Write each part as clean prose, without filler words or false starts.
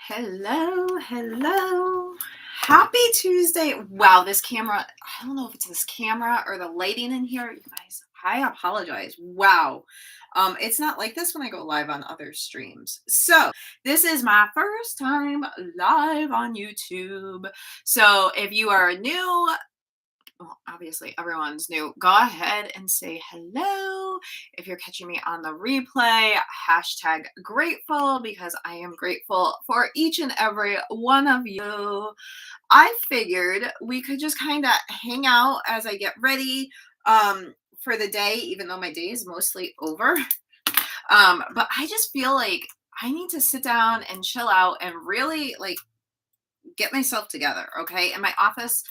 Hello. Happy Tuesday. Wow, this camera, I don't know if it's this camera or the lighting in here. You guys, I apologize. Wow. It's not like this when I go live on other streams. So, this is my first time live on YouTube. So, if you are new, well, obviously everyone's new. Go ahead and say hello. If you're catching me on the replay, hashtag grateful because I am grateful for each and every one of you. I figured we could just kind of hang out as I get ready for the day, even though my day is mostly over. But I just feel like I need to sit down and chill out and really like get myself together. Okay. In my office,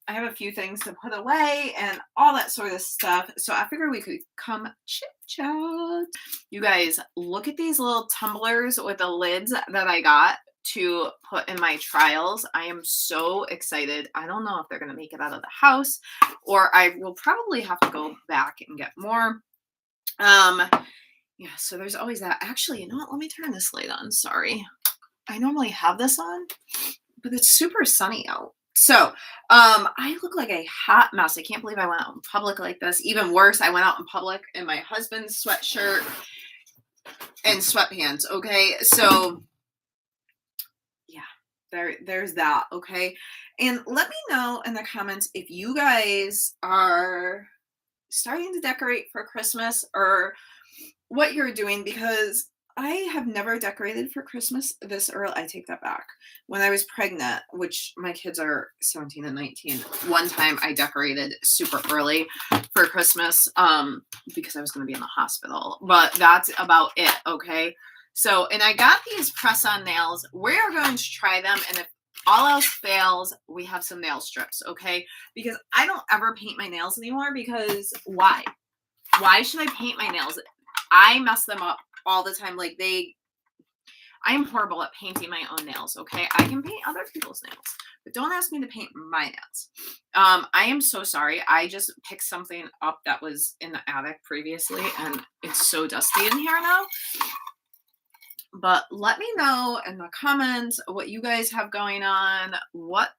I have a few things to put away and all that sort of stuff. So I figured we could come chit chat. You guys, look at these little tumblers with the lids that I got to put in my trials. I am so excited. I don't know if they're going to make it out of the house or I will probably have to go back and get more. Yeah, so there's always that. Actually, you know what? Let me turn this light on. Sorry. I normally have this on, but it's super sunny out. So, I look like a hot mess. I can't believe I went out in public like this. Even worse, I went out in public in my husband's sweatshirt and sweatpants. Okay, so yeah, there's that. Okay, and let me know in the comments if you guys are starting to decorate for Christmas or what you're doing because I have never decorated for Christmas this early. I take that back. When I was pregnant, which my kids are 17 and 19, one time I decorated super early for Christmas because I was going to be in the hospital. But that's about it, okay? So, and I got these press-on nails. We're going to try them, and if all else fails, we have some nail strips, okay? Because I don't ever paint my nails anymore because why? Why should I paint my nails? I mess them up all the time. Like I am horrible at painting my own nails. Okay. I can paint other people's nails, but don't ask me to paint my nails. I am so sorry. I just picked something up that was in the attic previously and it's so dusty in here now. But let me know in the comments what you guys have going on. What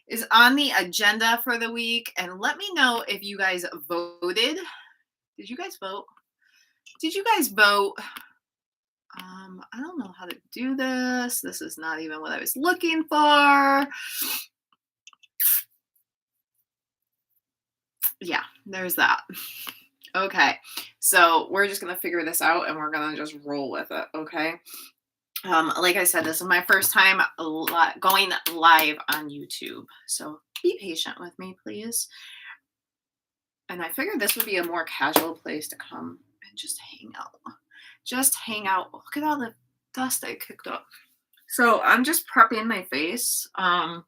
is on the agenda for the week? And let me know if you guys voted. Did you guys vote? Did you guys vote? I don't know how to do this. This is not even what I was looking for. Yeah, there's that. Okay, so we're just going to figure this out and we're going to just roll with it, okay? Like I said, this is my first time going live on YouTube, so be patient with me, please. And I figured this would be a more casual place to come and just hang out. Just hang out. Look at all the dust I kicked up. So I'm just prepping my face. I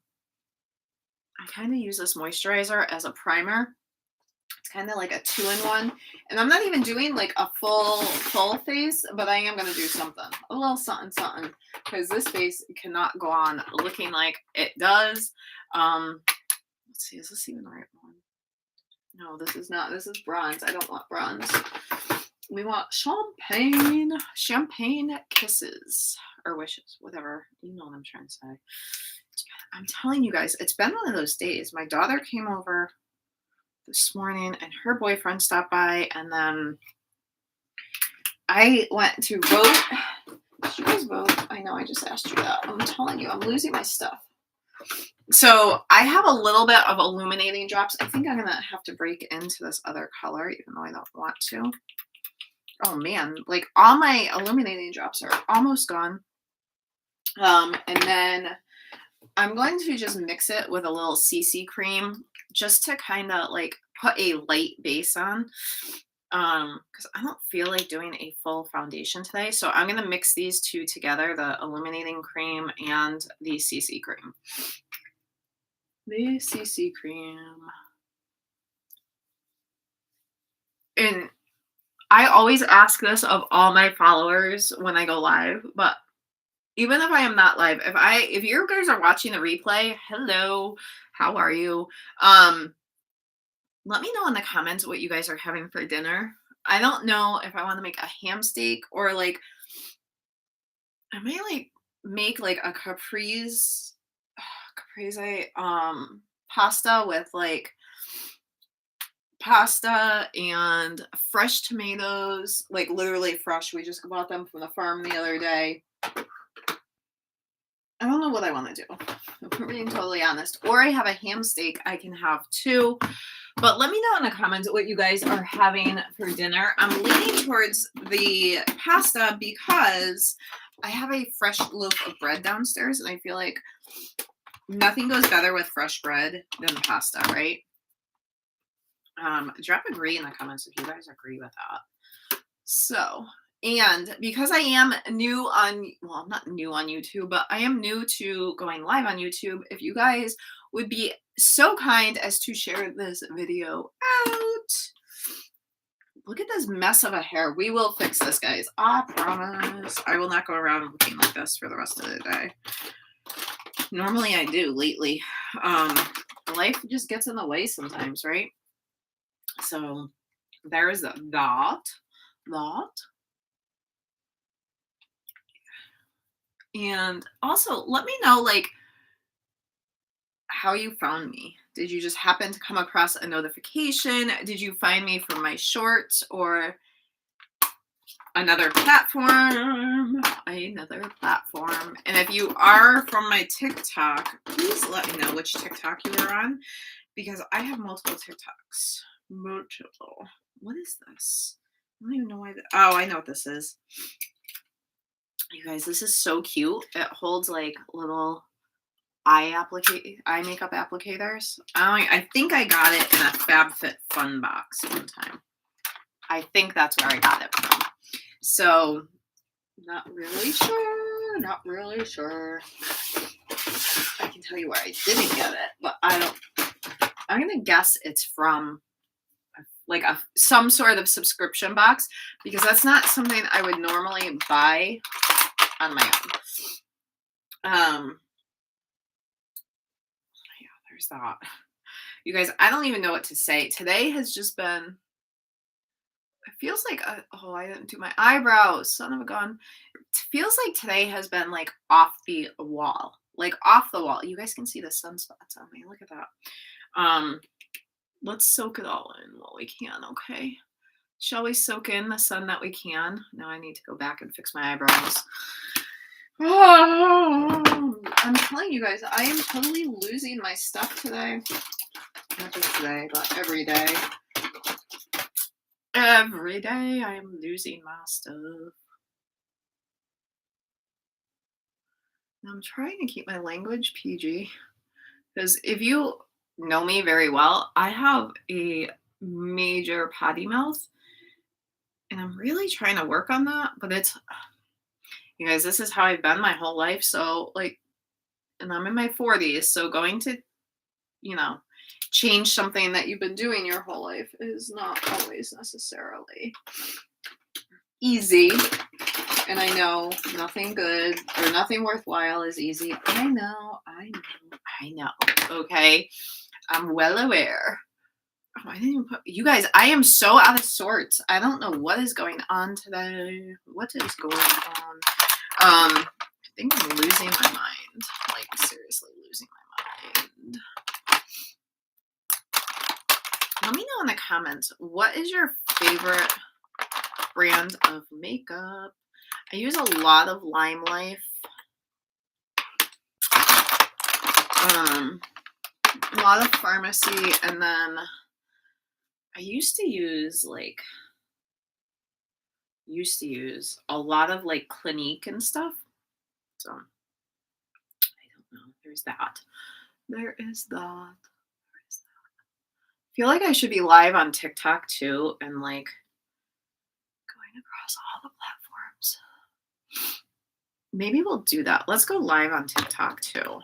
kind of use this moisturizer as a primer. It's kind of like a 2-in-1. And I'm not even doing like a full face, but I am going to do something. A little something. Because this face cannot go on looking like it does. Let's see. Is this even the right one? No, this is not. This is bronze. I don't want bronze. We want champagne kisses or wishes, whatever. You know what I'm trying to say. I'm telling you guys, it's been one of those days. My daughter came over this morning and her boyfriend stopped by, and then I went to vote. Did you guys vote? I know I just asked you that. I'm telling you, I'm losing my stuff. So I have a little bit of illuminating drops. I think I'm going to have to break into this other color, even though I don't want to. Oh man, like all my illuminating drops are almost gone. And then I'm going to just mix it with a little CC cream just to kind of like put a light base on. Because I don't feel like doing a full foundation today. So I'm going to mix these two together, the illuminating cream and the CC cream. The CC cream. And I always ask this of all my followers when I go live, but even if I am not live, if you guys are watching the replay, hello, how are you? Let me know in the comments what you guys are having for dinner. I don't know if I want to make a ham steak or like, I may like make like a caprese pasta with like pasta and fresh tomatoes, like literally fresh. We just bought them from the farm the other day. I don't know what I want to do, if I'm being totally honest. Or I have a ham steak I can have too. But let me know in the comments what you guys are having for dinner. I'm leaning towards the pasta because I have a fresh loaf of bread downstairs, and I feel like nothing goes better with fresh bread than pasta, right? Drop agree in the comments if you guys agree with that. So, and because I am new on, well, I'm not new on YouTube, but I am new to going live on YouTube, if you guys would be so kind as to share this video out. Look at this mess of a hair. We will fix this, guys. I promise. I will not go around looking like this for the rest of the day. Normally I do lately. Life just gets in the way sometimes, right? So there's that. And also let me know like how you found me. Did you just happen to come across a notification? Did you find me from my shorts or another platform? Another platform. And if you are from my TikTok, please let me know which TikTok you are on, because I have multiple TikToks. Multiple. What is this? I don't even know why. Oh, I know what this is. You guys, this is so cute. It holds like little eye makeup applicators. I think I got it in a FabFitFun box one time. I think that's where I got it from. So, not really sure. Not really sure. I can tell you where I didn't get it, but I'm gonna guess it's from like some sort of subscription box, because that's not something I would normally buy on my own. Yeah, there's that. You guys, I don't even know what to say. Today has just been, it feels like, oh, I didn't do my eyebrows. Son of a gun. It feels like today has been like off the wall. Like off the wall. You guys can see the sunspots on me. Look at that. Let's soak it all in while we can, okay? Shall we soak in the sun that we can? Now I need to go back and fix my eyebrows. Oh, I'm telling you guys, I am totally losing my stuff today. Not just today, but every day. Every day I am losing my stuff. I'm trying to keep my language PG, because if you know me very well, I have a major potty mouth, and I'm really trying to work on that, but it's, you guys, this is how I've been my whole life. So like, and I'm in my 40s, so going to, you know, change something that you've been doing your whole life is not always necessarily easy. And I know nothing good or nothing worthwhile is easy. I know. Okay. I'm well aware. Oh, I didn't even put, you guys, I am so out of sorts. I don't know what is going on today. What is going on? I think I'm losing my mind. Like, seriously losing my mind. Let me know in the comments, what is your favorite brand of makeup? I use a lot of Lime Life. A lot of Pharmacy, and then I used to use a lot of like Clinique and stuff. So I don't know. There's that. There is that. I feel like I should be live on TikTok too, and like going across all the platforms. Maybe we'll do that. Let's go live on TikTok too.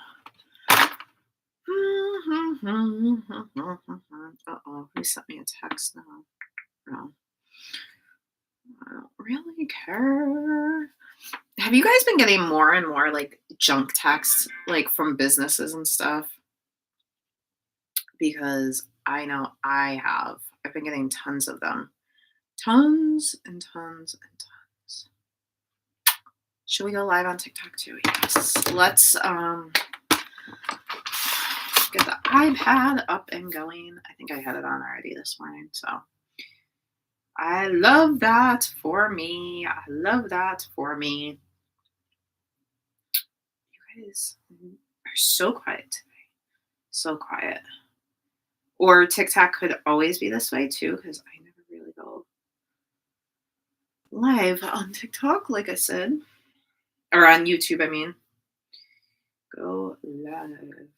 Uh-oh, he sent me a text now. No. I don't really care. Have you guys been getting more and more like junk texts, like from businesses and stuff? Because I know I have. I've been getting tons of them. Tons and tons and tons. Should we go live on TikTok too? Yes. Let's get the iPad up and going. I think I had it on already this morning, so I love that for me. I love that for me. You guys are so quiet today. So quiet. Or TikTok could always be this way too, because I never really go live on TikTok, like I said. Or on YouTube, I mean. Go live.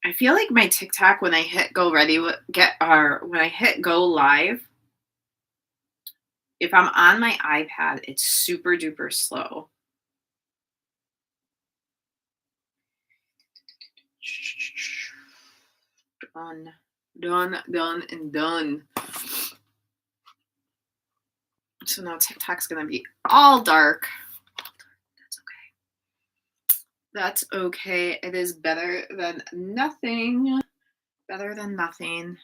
I feel like my TikTok, when I hit go ready, when I hit go live, if I'm on my iPad, it's super duper slow. Done, and done. So now TikTok's gonna be all dark. That's okay. That's okay. It is better than nothing. Better than nothing.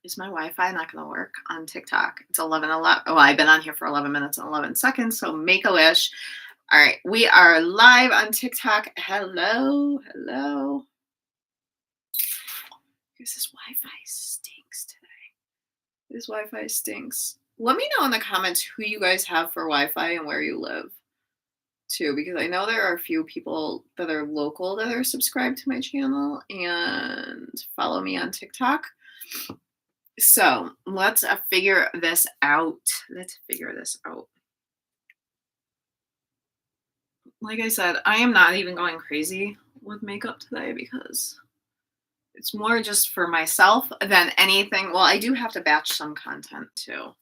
Is my Wi-Fi not gonna work on TikTok? It's 11:11. Oh, I've been on here for 11 minutes and 11 seconds, so make a wish. All right, we are live on TikTok. Hello. This Wi-Fi stinks today. This Wi-Fi stinks. Let me know in the comments who you guys have for Wi-Fi and where you live, too, because I know there are a few people that are local that are subscribed to my channel and follow me on TikTok. So let's figure this out. Like I said, I am not even going crazy with makeup today because it's more just for myself than anything. Well, I do have to batch some content too.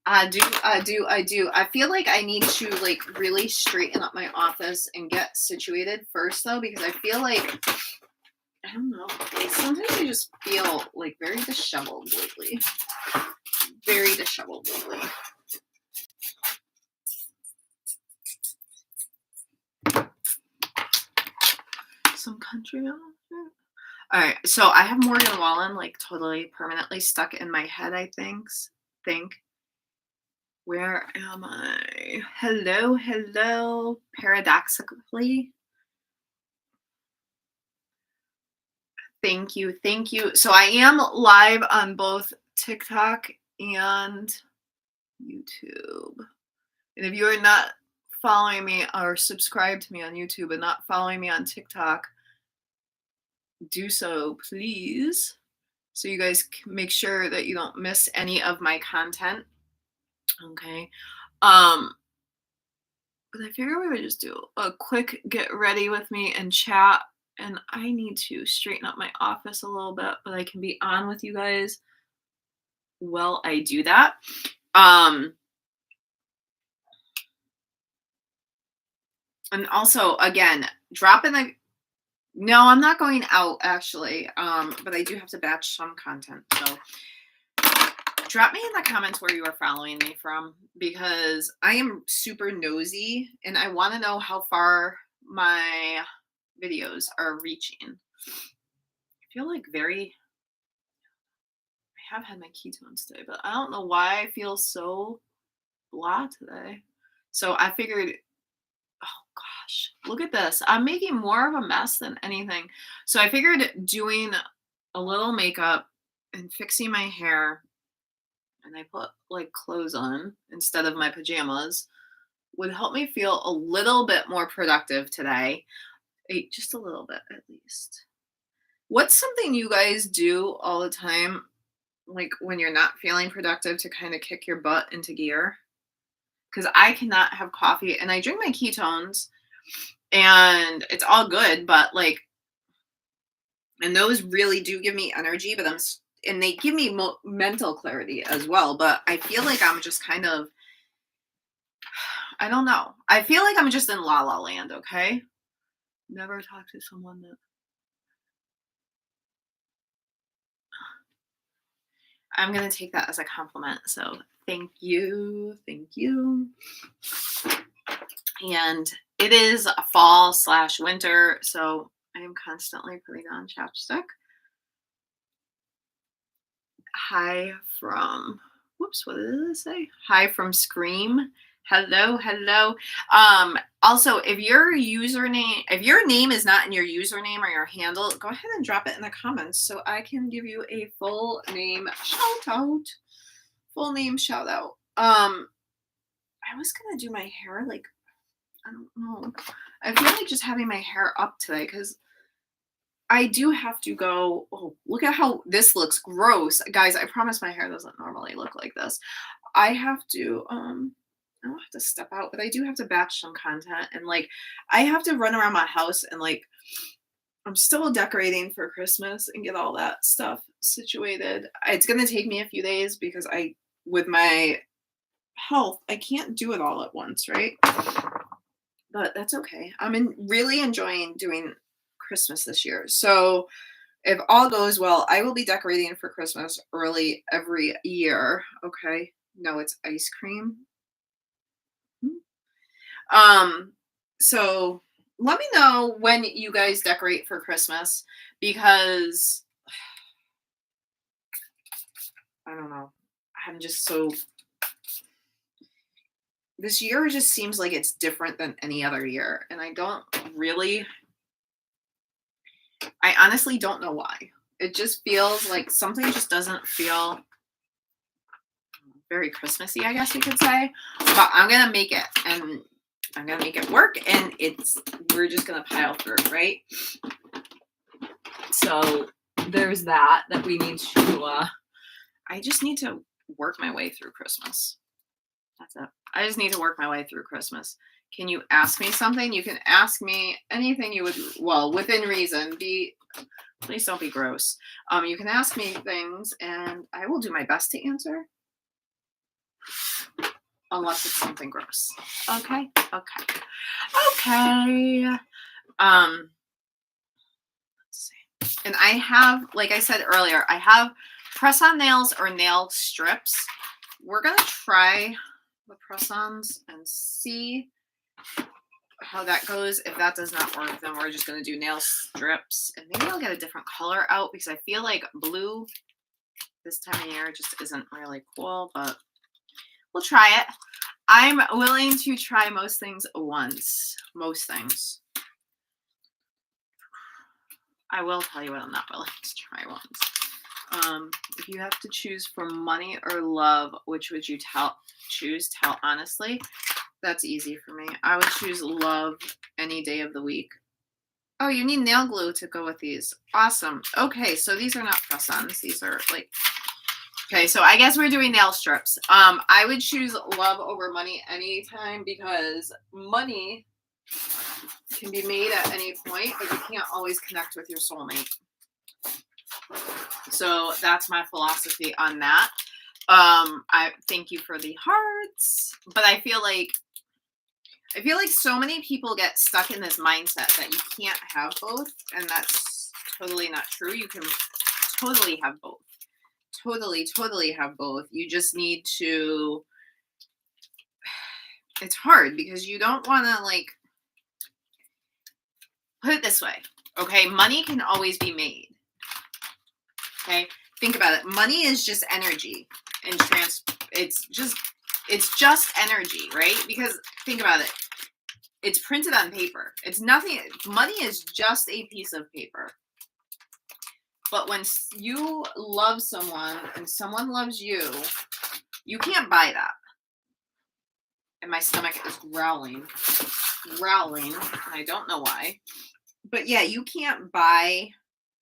I do. I feel like I need to like really straighten up my office and get situated first though, because I feel like, I don't know, sometimes I just feel like very disheveled lately. Some country music. All right, so I have Morgan Wallen like totally permanently stuck in my head, I think. Where am I? Hello, paradoxically. Thank you. So I am live on both TikTok and YouTube. And if you are not following me or subscribed to me on YouTube and not following me on TikTok, do so, please. So you guys can make sure that you don't miss any of my content. Okay. But I figure we would just do a quick get ready with me and chat. And I need to straighten up my office a little bit, but I can be on with you guys while I do that. And also, again, no, I'm not going out actually, but I do have to batch some content. So drop me in the comments where you are following me from, because I am super nosy and I want to know how far my videos are reaching. I feel like I have had my ketones today, but I don't know why I feel so blah today. So I figured, oh gosh, look at this. I'm making more of a mess than anything. So I figured doing a little makeup and fixing my hair, and I put like clothes on instead of my pajamas, would help me feel a little bit more productive today. Just a little bit at least. What's something you guys do all the time, like when you're not feeling productive, to kind of kick your butt into gear? Because I cannot have coffee and I drink my ketones and it's all good, but like, and those really do give me energy, but and they give me mental clarity as well. But I feel like I'm just kind of, I don't know. I feel like I'm just in la la land. Okay. Never talk to someone that, I'm going to take that as a compliment. So thank you. And it is a fall/winter, so I am constantly putting on chapstick. Hi from, whoops, what did it say? Hi from Scream. Hello, hello. Also, if your name is not in your username or your handle, go ahead and drop it in the comments so I can give you a full name shout out. Full name shout out. I was gonna do my hair like, I don't know. I feel like just having my hair up today because I do have to go. Oh, look at how this looks gross. Guys, I promise my hair doesn't normally look like this. I have to I don't have to step out, but I do have to batch some content and like I have to run around my house and like I'm still decorating for Christmas and get all that stuff situated. It's going to take me a few days because I with my health, I can't do it all at once, right? But that's okay. Really enjoying doing Christmas this year. So if all goes well, I will be decorating for Christmas early every year. Okay. No, it's ice cream. Um, so let me know when you guys decorate for Christmas because I don't know. I'm just so this year just seems like it's different than any other year. And I honestly don't know why. It just feels like something just doesn't feel very Christmassy, I guess we could say. But I'm gonna make it and I'm gonna make it work and we're just gonna pile through, right? So there's that we need to I just need to work my way through Christmas. That's it. I just need to work my way through Christmas. Can you ask me something? You can ask me anything you would, well, within reason. Please don't be gross. You can ask me things and I will do my best to answer. Unless it's something gross. Okay? Okay. Okay. Let's see. And I have, like I said earlier, I have press-on nails or nail strips. We're going to try the press-ons and see how that goes. If that does not work, then we're just going to do nail strips. And maybe I'll get a different color out because I feel like blue this time of year just isn't really cool, but we'll try it. I'm willing to try most things once. Most things. I will tell you what I'm not willing to try once. If you have to choose for money or love, which would you choose? Tell honestly. That's easy for me. I would choose love any day of the week. Oh, you need nail glue to go with these. Awesome. Okay, so these are not press-ons. These are like, okay, so I guess we're doing nail strips. I would choose love over money anytime because money can be made at any point, but you can't always connect with your soulmate. So that's my philosophy on that. I thank you for the hearts, but I feel like so many people get stuck in this mindset that you can't have both, and that's totally not true. You can totally have both. Totally have both. You just need to, it's hard because you don't want to like, put it this way. Okay. Money can always be made. Okay. Think about it. Money is just energy and it's just energy, right? Because think about it. It's printed on paper. It's nothing. Money is just a piece of paper. But when you love someone and someone loves you, you can't buy that. And my stomach is growling. I don't know why. But yeah, you can't buy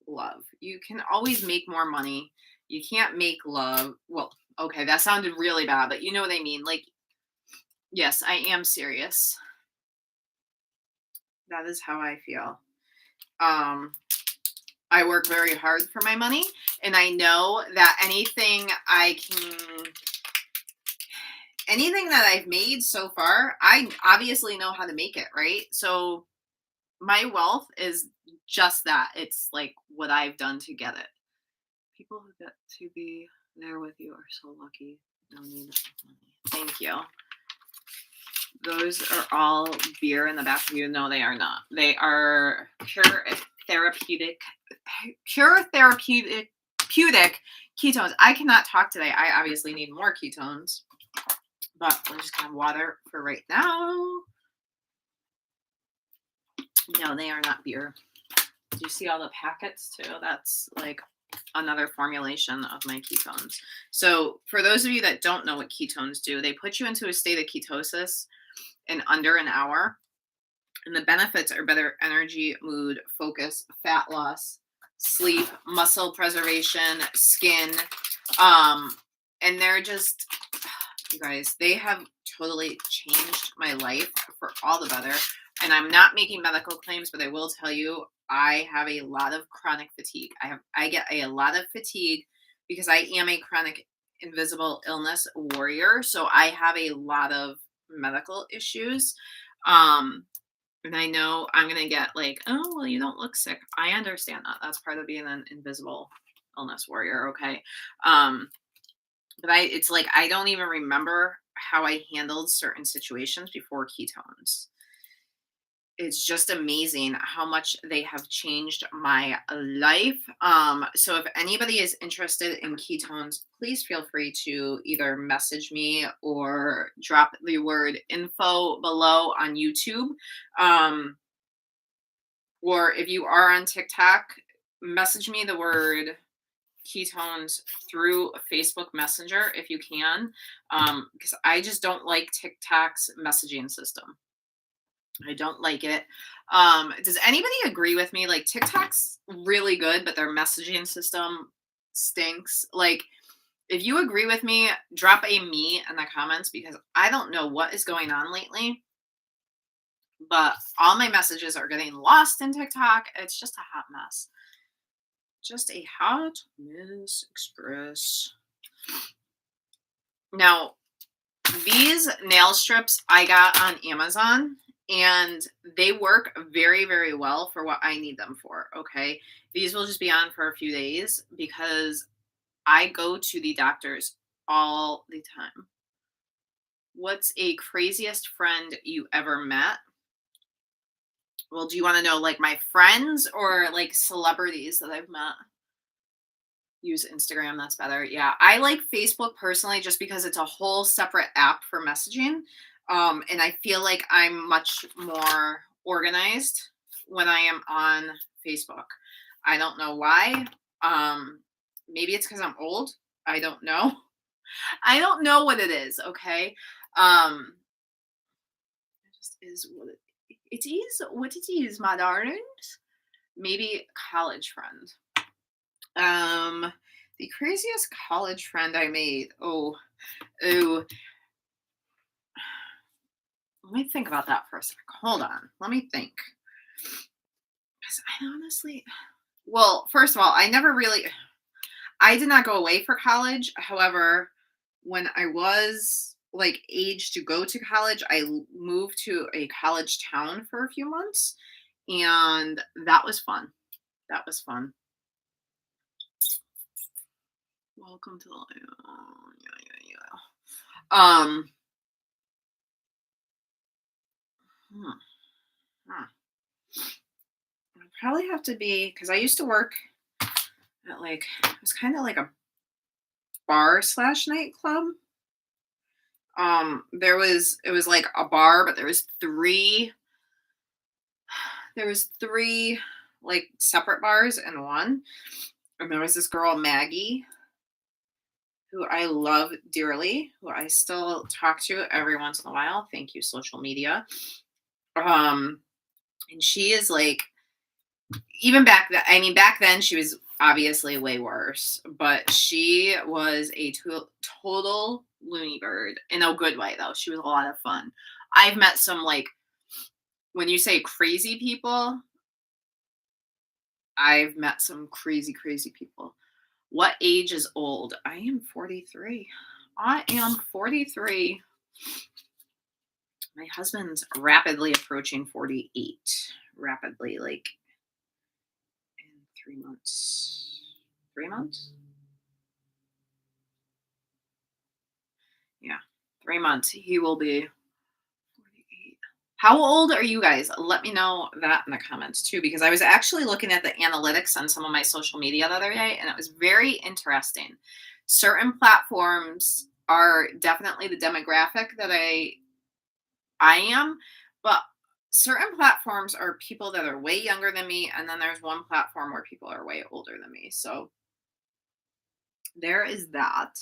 love. You can always make more money. You can't make love. Well, okay, that sounded really bad, but you know what I mean. Like, yes, I am serious. That is how I feel. I work very hard for my money, and I know that anything that I've made so far, I obviously know how to make it, right? So my wealth is just that. It's like what I've done to get it. People who get to be there with you are so lucky. No need of money. Thank you. Those are all beer in the back of you. No, they are not. They are pure therapeutic Ketones. I cannot talk today. I obviously need more ketones, but we're just gonna have water for right now. No, they are not beer. Do you see all the packets too? That's like another formulation of my ketones. So for those of you that don't know what ketones do, they put you into a state of ketosis in under an hour. And the benefits are better energy, mood, focus, fat loss, sleep, muscle preservation, skin. And they're just, you guys, they have totally changed my life for all the better. And I'm not making medical claims, but I will tell you, I have a lot of chronic fatigue. I get a lot of fatigue because I am a chronic invisible illness warrior. So I have a lot of medical issues. And I know I'm gonna get like, oh well, you don't look sick. I understand that. That's part of being an invisible illness warrior, okay? But it's like I don't even remember how I handled certain situations before ketones. It's just amazing how much they have changed my life. So if anybody is interested in ketones, please feel free to either message me or drop the word info below on YouTube. Or if you are on TikTok, message me the word ketones through Facebook Messenger if you can, because I just don't like TikTok's messaging system. I don't like it. Does anybody agree with me? Like TikTok's really good, but their messaging system stinks. Like, if you agree with me, drop a me in the comments because I don't know what is going on lately. But all my messages are getting lost in TikTok. It's just a hot mess. Just a hot mess express. Now, these nail strips I got on Amazon and they work very, very well for what I need them for. Okay. These will just be on for a few days because I go to the doctors all the time. What's a craziest friend you ever met? Well, do you want to know like my friends or like celebrities that I've met? Use Instagram, that's better. Yeah, I like Facebook personally just because it's a whole separate app for messaging. And I feel like I'm much more organized when I am on Facebook. I don't know why. Maybe it's because I'm old. I don't know. I don't know what it is, okay? It just is what it is. What it is, my darlings. Maybe college friend. The craziest college friend I made. Oh. Let me think about that for a second. Hold on. Let me think. Because I honestly, well, first of all, I did not go away for college. However, when I was like age to go to college, I moved to a college town for a few months, and that was fun. That was fun. Welcome to the yeah. Hmm, hmm. I'd probably have to be because I used to work at like it was kind of like a bar slash nightclub. It was like a bar, but there was three like separate bars in one. And there was this girl, Maggie, who I love dearly, who I still talk to every once in a while. Thank you, social media. And she is like, even back then she was obviously way worse, but she was a total loony bird in a good way, though. She was a lot of fun. I've met some, like, when you say crazy people, I've met some crazy, crazy people. What age is old? I am 43. I am 43. My husband's rapidly approaching 48. Rapidly, like in 3 months. 3 months? Yeah, 3 months. He will be 48. How old are you guys? Let me know that in the comments too, because I was actually looking at the analytics on some of my social media the other day, and it was very interesting. Certain platforms are definitely the demographic that I am, but certain platforms are people that are way younger than me, and then there's one platform where people are way older than me. So there is that.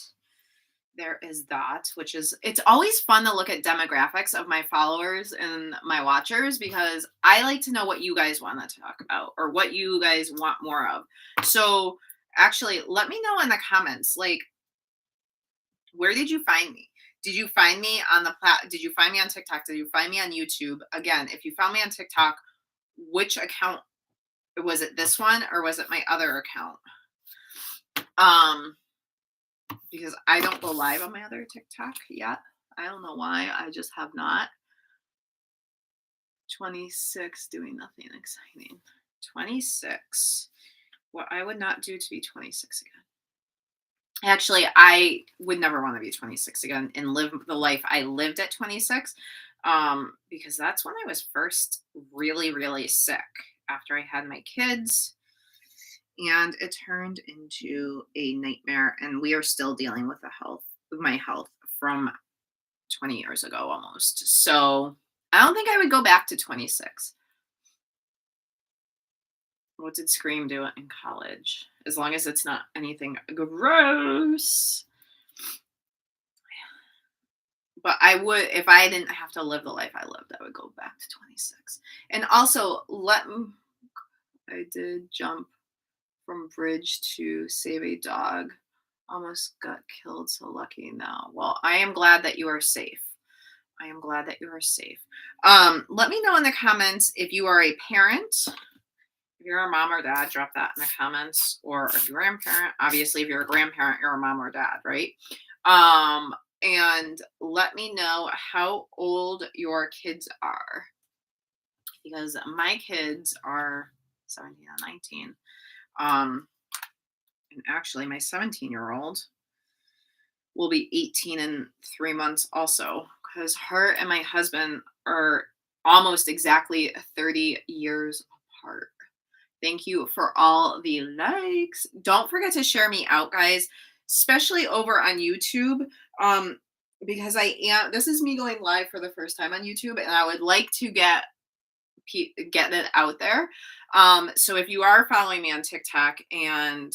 There is that, which is, it's always fun to look at demographics of my followers and my watchers because I like to know what you guys want to talk about or what you guys want more of. So actually, let me know in the comments, like, where did you find me? Did you find me on did you find me on TikTok? Did you find me on YouTube? Again, if you found me on TikTok, which account was it, this one or was it my other account? Because I don't go live on my other TikTok yet. I don't know why. I just have not. 26, doing nothing exciting. 26. What I would not do to be 26 again. Actually, I would never want to be 26 again and live the life I lived at 26, because that's when I was first really, really sick after I had my kids. And it turned into a nightmare. And we are still dealing with my health from 20 years ago almost. So I don't think I would go back to 26. What did Scream do in college? As long as it's not anything gross. But I would, if I didn't have to live the life I lived, I would go back to 26. And also, I did jump from bridge to save a dog. Almost got killed, so lucky now. Well, I am glad that you are safe. I am glad that you are safe. Let me know in the comments if you are a parent. If you're a mom or dad, drop that in the comments. Or a grandparent. Obviously, if you're a grandparent, you're a mom or dad, right? And let me know how old your kids are. Because my kids are 17 and 19. And actually, my 17-year-old will be 18 in 3 months also, because her and my husband are almost exactly 30 years apart. Thank you for all the likes. Don't forget to share me out, guys, especially over on YouTube. Because this is me going live for the first time on YouTube, and I would like to get it out there. So if you are following me on TikTok and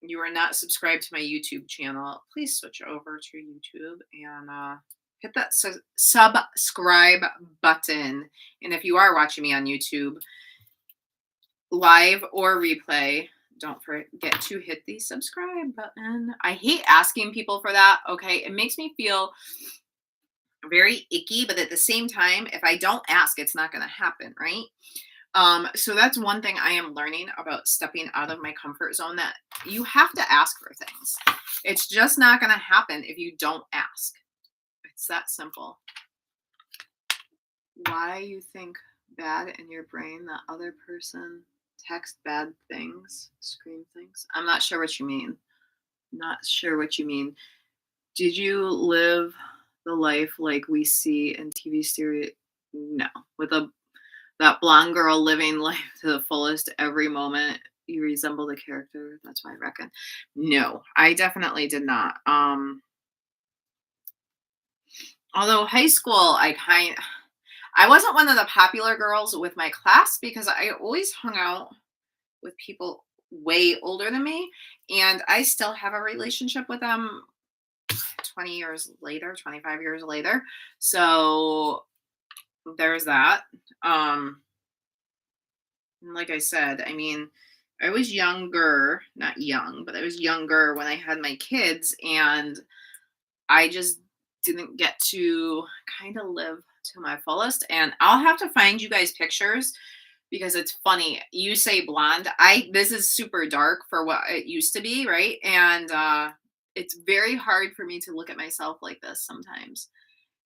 you are not subscribed to my YouTube channel, please switch over to YouTube and hit that subscribe button. And if you are watching me on YouTube, live or replay, don't forget to hit the subscribe button. I hate asking people for that, okay? It makes me feel very icky, but at the same time, if I don't ask, it's not going to happen, right? So that's one thing I am learning about stepping out of my comfort zone, that you have to ask for things. It's just not going to happen if you don't ask. It's that simple. Why you think bad in your brain that other person text bad things, scream things? I'm not sure what you mean. Not sure what you mean. Did you live the life like we see in TV series? No. With that blonde girl living life to the fullest every moment. You resemble the character. That's what I reckon. No, I definitely did not. Although high school, I wasn't one of the popular girls with my class because I always hung out with people way older than me, and I still have a relationship with them 20 years later, 25 years later. So there's that. Like I said, I mean, I was younger, not young, but I was younger when I had my kids, and I just didn't get to kind of live to my fullest. And I'll have to find you guys pictures because it's funny. You say blonde. This is super dark for what it used to be, right? And it's very hard for me to look at myself like this sometimes.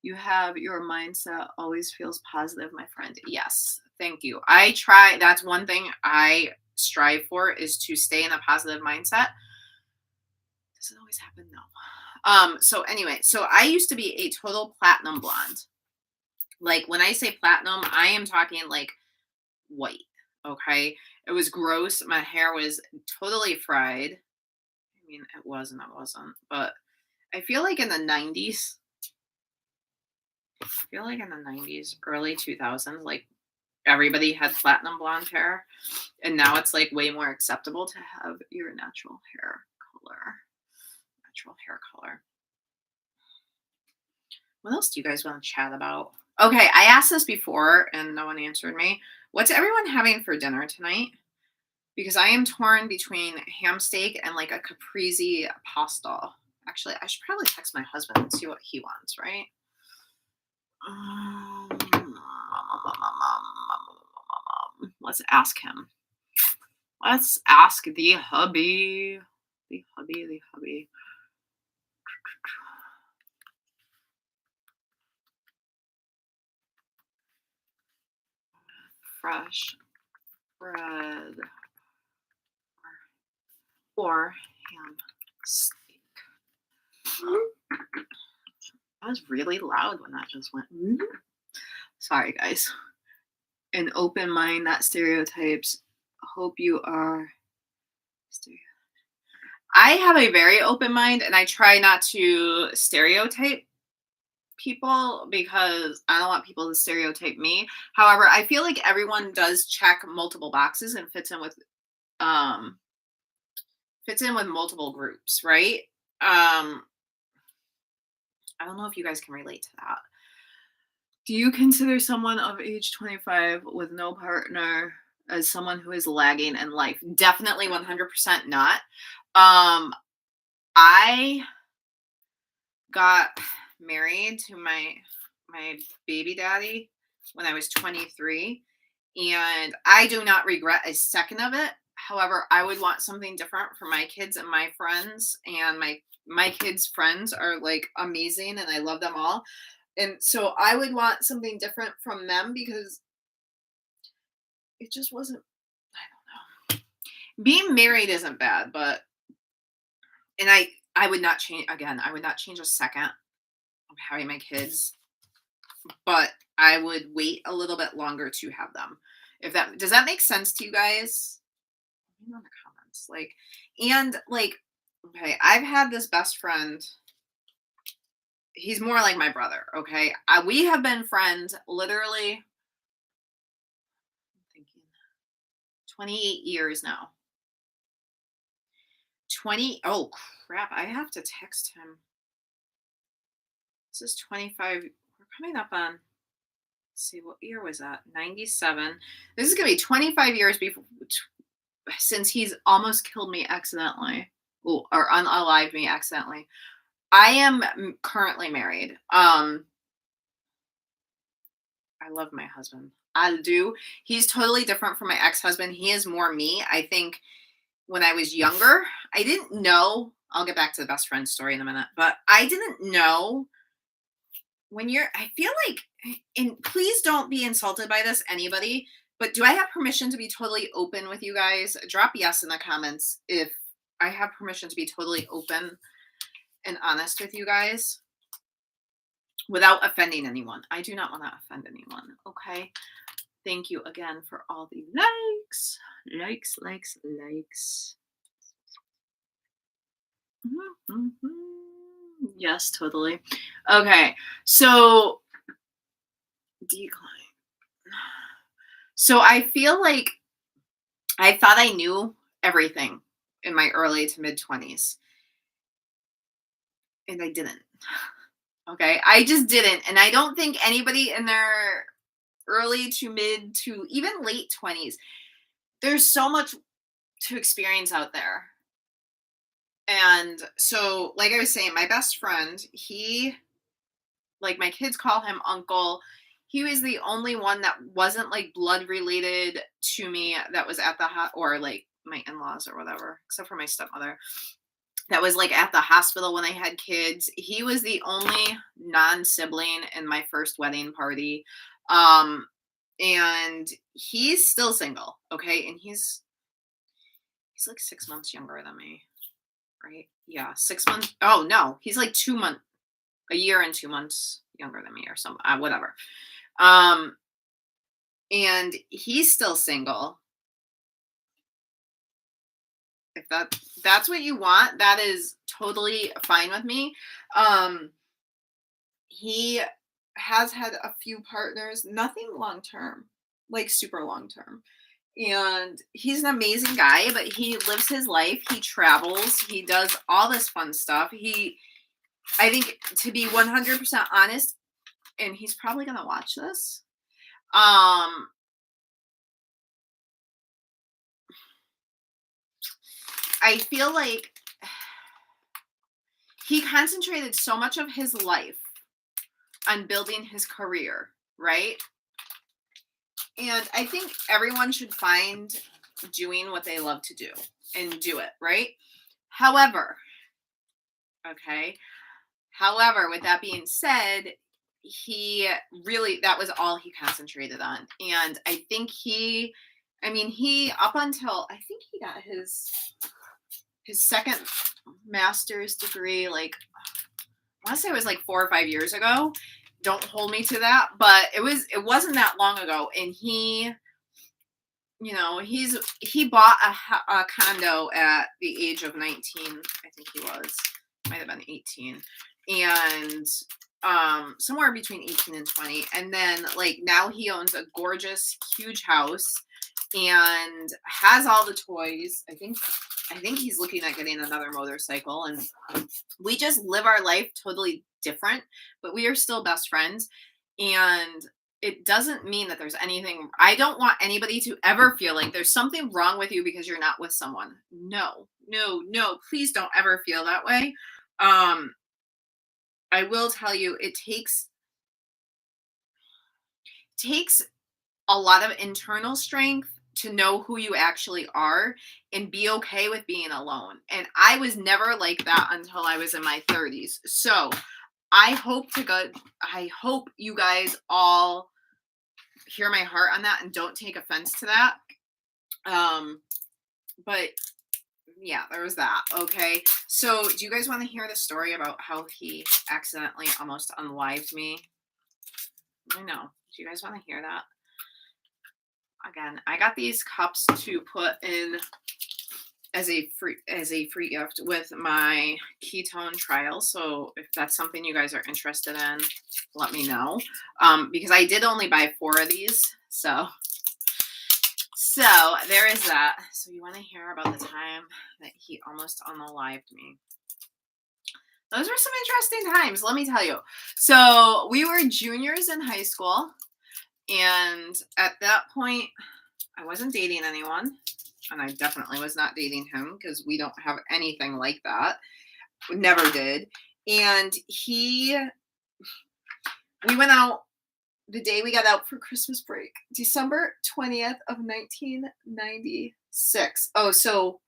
You have your mindset always feels positive, my friend. Yes, thank you. I try. That's one thing I strive for, is to stay in a positive mindset. Does it always happen? No. So anyway, so I used to be a total platinum blonde. Like when I say platinum, I am talking like white. Okay. It was gross. My hair was totally fried. I mean, it was and it wasn't. But I feel like in the 90s, early 2000s, like everybody had platinum blonde hair. And now it's like way more acceptable to have your natural hair color. Natural hair color. What else do you guys want to chat about? Okay, I asked this before and no one answered me. What's everyone having for dinner tonight? Because I am torn between ham steak and like a caprese pasta. Actually, I should probably text my husband and see what he wants, right? Um, let's ask him. Let's ask the hubby. The hubby. Fresh bread or ham steak. That was really loud when that just went. Sorry, guys. An open mind, not stereotypes. Hope you are. I have a very open mind, and I try not to stereotype people because I don't want people to stereotype me. However, I feel like everyone does check multiple boxes and um fits in with multiple groups, right? I don't know if you guys can relate to that. Do you consider someone of age 25 with no partner as someone who is lagging in life? Definitely 100% not. I got married to my baby daddy when I was 23, and I do not regret a second of it. However, I would want something different for my kids and my friends, and my kids' friends are like amazing and I love them all. And so I would want something different from them because it just wasn't, I don't know. Being married isn't bad, but and I would not change again, I would not change a second of having my kids, but I would wait a little bit longer to have them. If that does that make sense to you guys? Let me know in the comments. Like, and like, okay, I've had this best friend. He's more like my brother. Okay, we have been friends literally. I'm thinking 28 years now. 20. Oh crap! I have to text him. This is 25. We're coming up on. Let's see, what year was that? 97. This is gonna be 25 years before since he's almost killed me accidentally. Or unalived me accidentally. I am currently married. I love my husband. I do. He's totally different from my ex-husband. He is more me. I think when I was younger, I didn't know. I'll get back to the best friend story in a minute, but I didn't know when you're, I feel like, and please don't be insulted by this, anybody, but do I have permission to be totally open with you guys? Drop yes in the comments if I have permission to be totally open and honest with you guys without offending anyone. I do not want to offend anyone. Okay. Thank you again for all the likes. Likes. Yes, totally. Okay. So decline. So I feel like I thought I knew everything in my early to mid 20s, and I didn't. Okay. I just didn't. And I don't think anybody in their early to mid to even late 20s, there's so much to experience out there. And so, like I was saying, my best friend, he, like my kids call him uncle. He was the only one that wasn't like blood related to me that was at the or like my in-laws or whatever, except for my stepmother, that was like at the hospital when I had kids. He was the only non-sibling in my first wedding party. And he's still single, okay? And he's like 6 months younger than me, right? Yeah, 6 months. Oh no, he's like 2 months, a year and 2 months younger than me or something, whatever. Um, and he's still single. If that's what you want, that is totally fine with me. Um, he has had a few partners, nothing long term, like super long term. And he's an amazing guy, but he lives his life. He travels. He does all this fun stuff. I think, to be 100% honest, and he's probably gonna watch this. Um, I feel like he concentrated so much of his life on building his career, right? And I think everyone should find doing what they love to do and do it, right? However, okay. However, with that being said, he really, that was all he concentrated on. And I think he up until, I think he got his second master's degree, like, I want to say it was like 4 or 5 years ago. Don't hold me to that, but it wasn't that long ago. And he bought a condo at the age of 19. I think he might have been 18, and somewhere between 18 and 20. And then, like, now he owns a gorgeous huge house and has all the toys. I think he's looking at getting another motorcycle, and we just live our life totally different, but we are still best friends. And it doesn't mean that there's anything, I don't want anybody to ever feel like there's something wrong with you because you're not with someone. No, no, no, please don't ever feel that way. Um, I will tell you, it takes a lot of internal strength to know who you actually are and be okay with being alone. And I was never like that until I was in my 30s. So I hope you guys all hear my heart on that and don't take offense to that. But yeah, there was that. Okay. So do you guys want to hear the story about how he accidentally almost unlived me? I know. Do you guys want to hear that? Again, I got these cups to put in as a free gift with my ketone trial. So if that's something you guys are interested in, let me know. Because I did only buy 4 of these. So there is that. So you want to hear about the time that he almost unalived me? Those were some interesting times, let me tell you. So we were juniors in high school, and at that point, I wasn't dating anyone, and I definitely was not dating him because we don't have anything like that. We never did. And we went out the day we got out for Christmas break, December 20th of 1996. Oh, so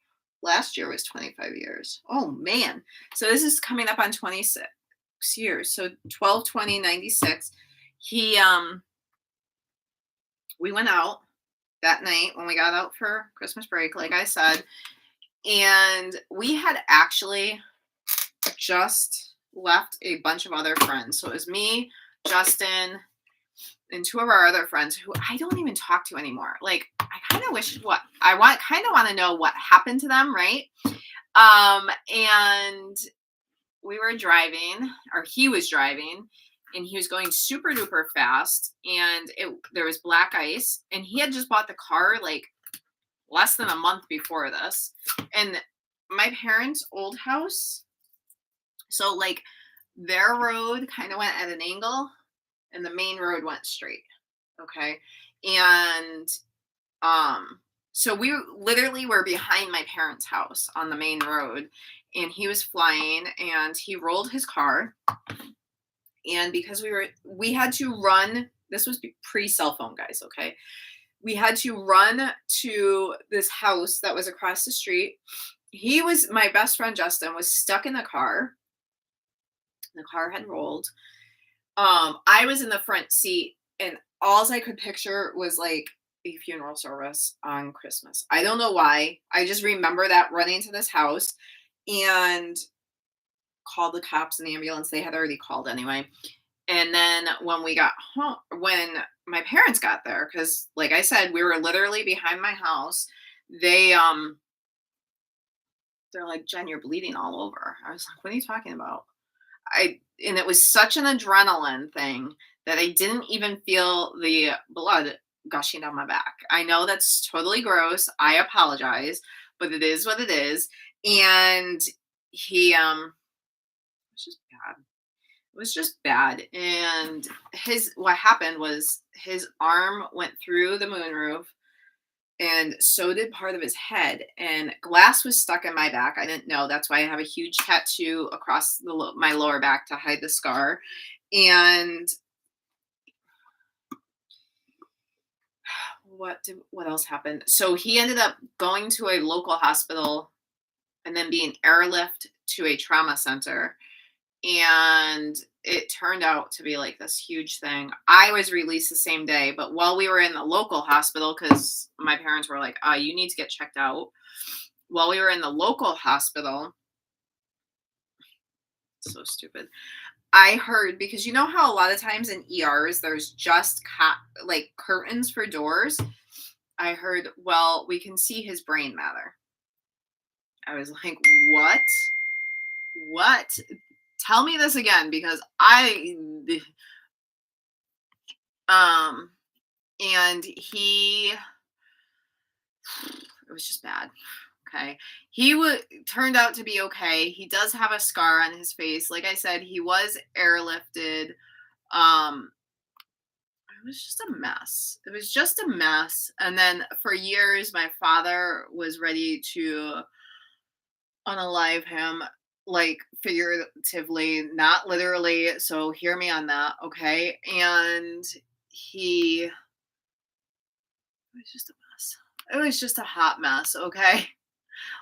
last year was 25 years. Oh, man. So this is coming up on 26 years. So 12/20/96. We went out that night when we got out for Christmas break, like I said, and we had actually just left a bunch of other friends. So it was me, Justin, and 2 of our other friends who I don't even talk to anymore. Like, I kind of want to know what happened to them, right? And we were driving, or he was driving, and he was going super duper fast, and there was black ice, and he had just bought the car like less than a month before this. And my parents' old house, so like their road kind of went at an angle and the main road went straight. Okay. And so we literally were behind my parents' house on the main road, and he was flying, and he rolled his car. And because we had to run, this was pre-cell phone, guys, okay? We had to run to this house that was across the street. My best friend Justin was stuck in the car. The car had rolled. I was in the front seat, and all I could picture was like a funeral service on Christmas. I don't know why. I just remember that, running to this house and called the cops and the ambulance. They had already called anyway. And then when we got home, when my parents got there, because like I said, we were literally behind my house, they they're like, Jen, you're bleeding all over. I was like, what are you talking about? And it was such an adrenaline thing that I didn't even feel the blood gushing down my back. I know that's totally gross. I apologize, but it is what it is. And he it was just bad. It was just bad. And his what happened was his arm went through the moonroof and so did part of his head, and glass was stuck in my back. I didn't know. That's why I have a huge tattoo across my lower back to hide the scar. And what else happened? So he ended up going to a local hospital and then being airlifted to a trauma center, and it turned out to be like this huge thing. I was released the same day, but while we were in the local hospital, because my parents were like, you need to get checked out. While we were in the local hospital, so stupid. I heard, because you know how a lot of times in ERs there's just like curtains for doors. I heard, well, we can see his brain matter. I was like, what? What? Tell me this again, because and it was just bad. Okay. Turned out to be okay. He does have a scar on his face. Like I said, he was airlifted. It was just a mess. It was just a mess. And then for years, my father was ready to unalive him, like figuratively, not literally. So hear me on that, okay? And it was just a mess. It was just a hot mess, okay?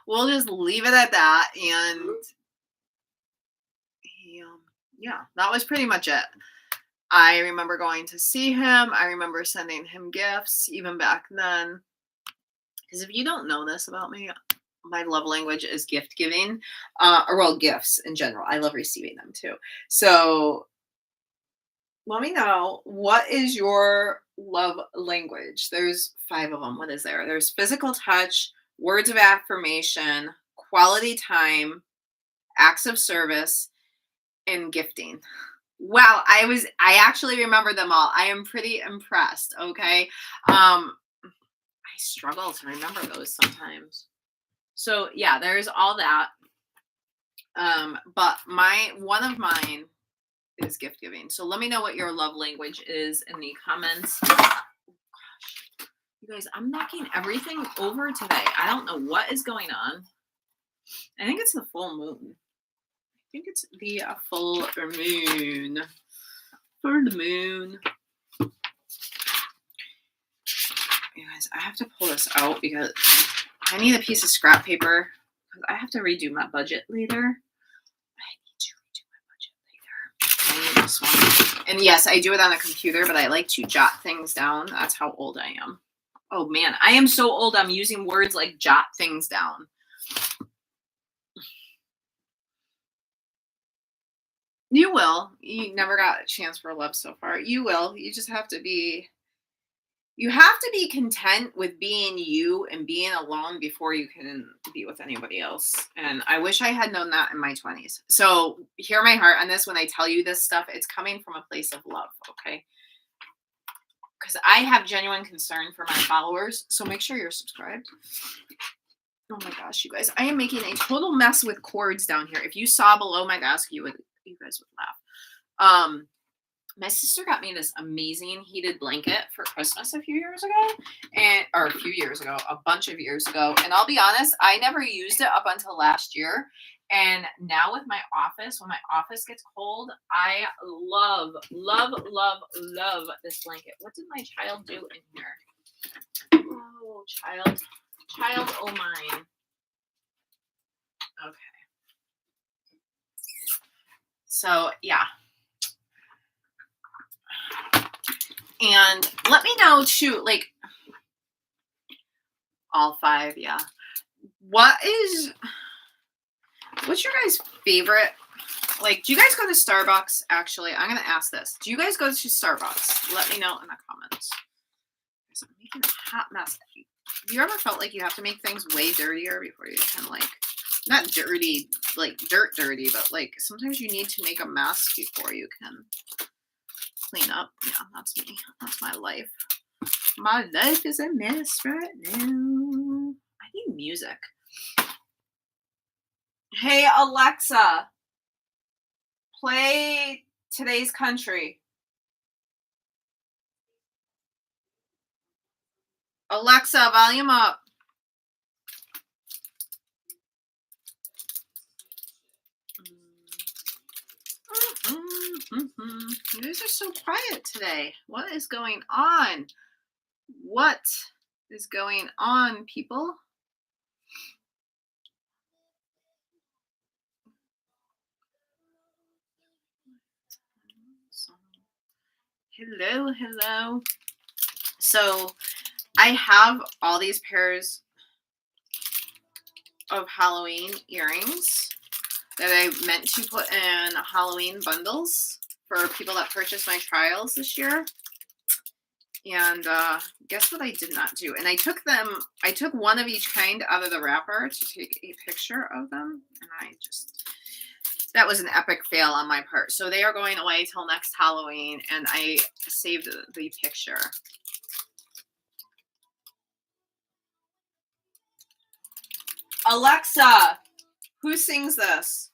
We'll just leave it at that. And yeah, that was pretty much it. I remember going to see him. I remember sending him gifts even back then. Because if you don't know this about me, my love language is gift giving, or well, gifts in general. I love receiving them too. So let me know, what is your love language? There's 5 of them. What is there? There's physical touch, words of affirmation, quality time, acts of service, and gifting. Wow, I actually remember them all. I am pretty impressed, okay? I struggle to remember those sometimes. So yeah, there's all that. But one of mine is gift giving. So let me know what your love language is in the comments. Oh, gosh. You guys, I'm knocking everything over today. I don't know what is going on. I think it's the full moon. I think it's the full moon. Full moon. You guys, I have to pull this out because I need a piece of scrap paper because I have to redo my budget later. I need this one. And yes, I do it on a computer, but I like to jot things down. That's how old I am. Oh man, I am so old. I'm using words like jot things down. You will. You never got a chance for love so far. You will. You just have to be content with being you and being alone before you can be with anybody else. And I wish I had known that in my 20s. So hear my heart on this. When I tell you this stuff, it's coming from a place of love, okay? Because I have genuine concern for my followers. So make sure you're subscribed. Oh my gosh, you guys. I am making a total mess with cords down here. If you saw below my desk, you guys would laugh. My sister got me this amazing heated blanket for Christmas a bunch of years ago. And I'll be honest, I never used it up until last year. And now with my office, when my office gets cold, I love, love, love, love this blanket. What did my child do in here? Oh, child, oh mine. Okay. So yeah. And let me know too, like all 5, yeah. What's your guys' favorite Like, do you guys go to Starbucks? Actually, I'm going to ask this. Do you guys go to Starbucks? Let me know in the comments. I'm making a hot mess. Have you ever felt like you have to make things way dirtier before you can, like, not dirty, like dirt dirty, but like sometimes you need to make a mess before you can clean up? Yeah, that's me. That's my life. My life is a mess right now. I need music. Hey, Alexa, play Today's Country. Alexa, volume up. You guys are so quiet today. What is going on? What is going on, people? Hello, hello. So I have all these pairs of Halloween earrings that I meant to put in Halloween bundles for people that purchased my trials this year. And guess what I did not do? And I took one of each kind out of the wrapper to take a picture of them. And that was an epic fail on my part. So they are going away till next Halloween. And I saved the picture. Alexa, who sings this?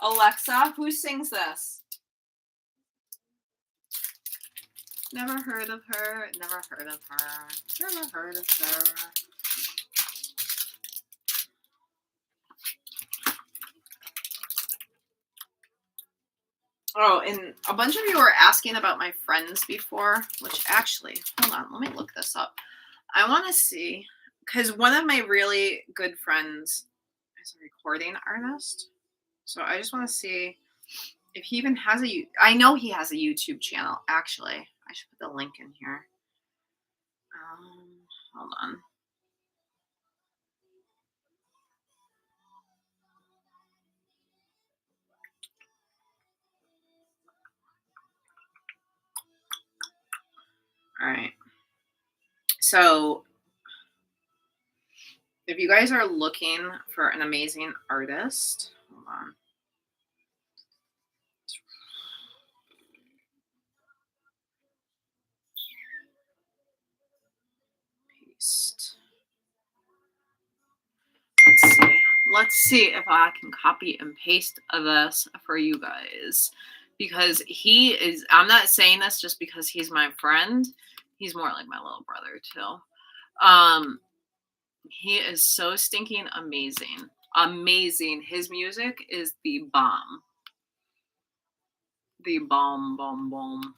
Alexa, who sings this? Never heard of her. Never heard of her. Never heard of her. Oh, and a bunch of you were asking about my friends before, which actually, hold on, let me look this up. I want to see, because one of my really good friends is a recording artist. So I just want to see if he even has I know he has a YouTube channel, actually. I should put the link in here. Hold on. All right. So if you guys are looking for an amazing artist, hold on. Paste. Let's see. Let's see if I can copy and paste this for you guys. Because I'm not saying this just because he's my friend. He's more like my little brother too. He is so stinking amazing. Amazing. His music is the bomb. The bomb, bomb, bomb.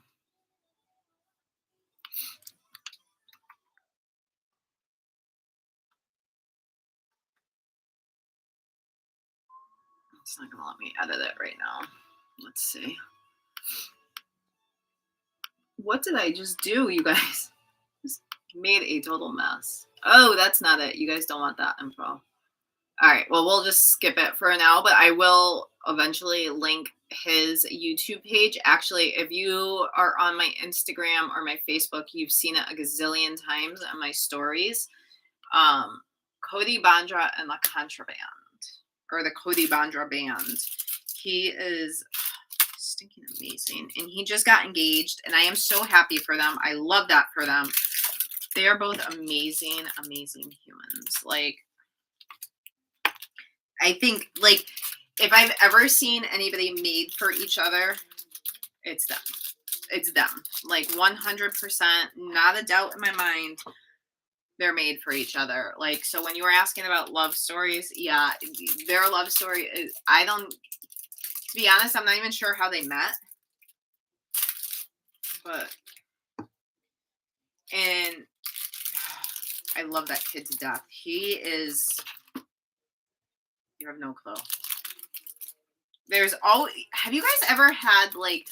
It's not gonna let me edit it right now. Let's see. What did I just do, you guys? Just made a total mess. Oh, that's not it. You guys don't want that info. All right. Well, we'll just skip it for now, but I will eventually link his YouTube page. Actually, if you are on my Instagram or my Facebook, you've seen it a gazillion times in my stories. Cody Bandra and the Contraband, or the Cody Bandra Band. He is stinking amazing, and he just got engaged, and I am so happy for them. I love that for them. They are both amazing, amazing humans. Like, I think, like, if I've ever seen anybody made for each other, it's them. It's them. Like, 100%, not a doubt in my mind, they're made for each other. Like, so when you were asking about love stories, yeah, their love story is, to be honest, I'm not even sure how they met. But, and I love that kid to death. You have no clue. Have you guys ever had, like,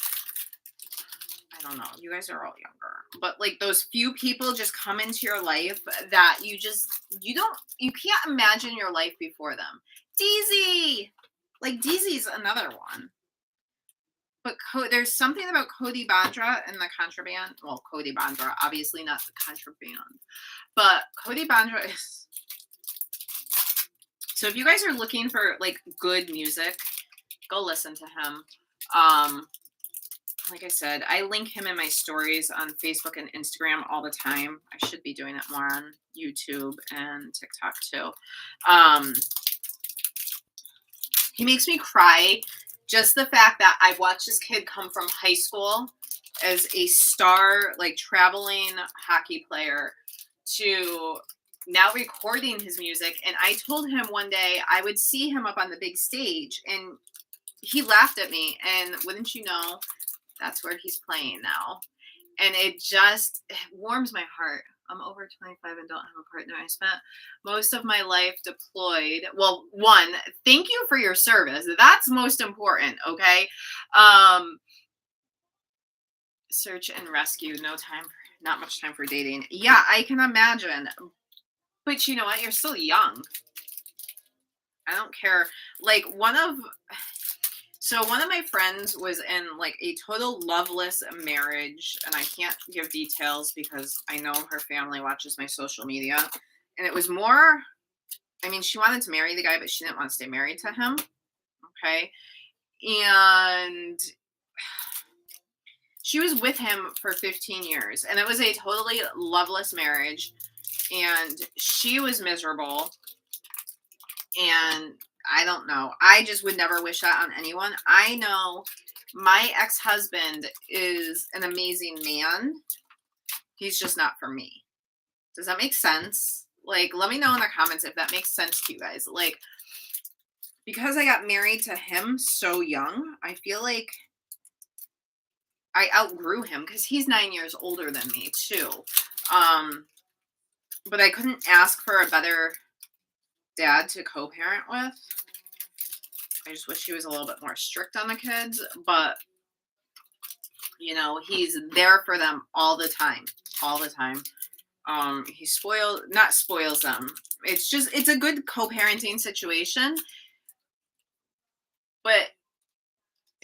I don't know, you guys are all younger, but like those few people just come into your life that you can't imagine your life before them. DZ. Like DZ's another one. But there's something about Cody Bandra and the Contraband. Well, Cody Bandra, obviously not the Contraband, but Cody Bandra is. So if you guys are looking for like good music, go listen to him. Like I said, I link him in my stories on Facebook and Instagram all the time. I should be doing it more on YouTube and TikTok too. He makes me cry. Just the fact that I watched this kid come from high school as a star, like traveling hockey player, to now recording his music. And I told him one day I would see him up on the big stage, and he laughed at me. And wouldn't you know, that's where he's playing now. And it warms my heart. I'm over 25 and don't have a partner. I spent most of my life deployed. Well, one, thank you for your service. That's most important, okay? Search and rescue. Not much time for dating. Yeah, I can imagine. But you know what? You're still young. I don't care. Like one of my friends was in like a total loveless marriage, and I can't give details because I know her family watches my social media. And it was more, I mean, she wanted to marry the guy, but she didn't want to stay married to him. Okay. And she was with him for 15 years, and it was a totally loveless marriage, and she was miserable. And I don't know. I just would never wish that on anyone. I know my ex-husband is an amazing man. He's just not for me. Does that make sense? Like, let me know in the comments if that makes sense to you guys. Like, because I got married to him so young, I feel like I outgrew him because he's 9 years older than me too. But I couldn't ask for a better dad to co-parent with. I just wish he was a little bit more strict on the kids, but you know, he's there for them all the time. He not spoils them. It's a good co-parenting situation.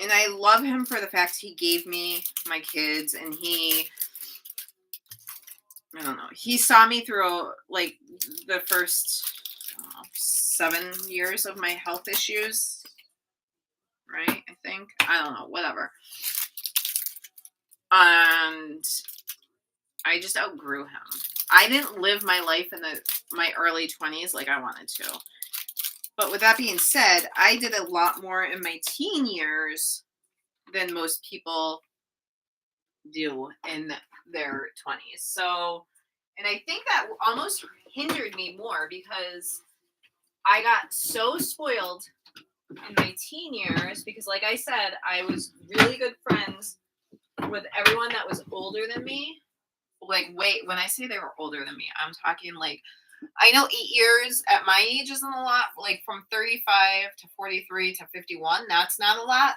And I love him for the fact he gave me my kids, and I don't know, he saw me through like the first 7 years of my health issues, right? I think. I don't know, whatever. And I just outgrew him. I didn't live my life in my early 20s like I wanted to. But with that being said, I did a lot more in my teen years than most people do in their 20s. So, and I think that almost hindered me more because I got so spoiled in my teen years because, like I said, I was really good friends with everyone that was older than me. Like, wait, when I say they were older than me, I'm talking like, I know 8 years at my age isn't a lot. Like from 35 to 43 to 51, that's not a lot.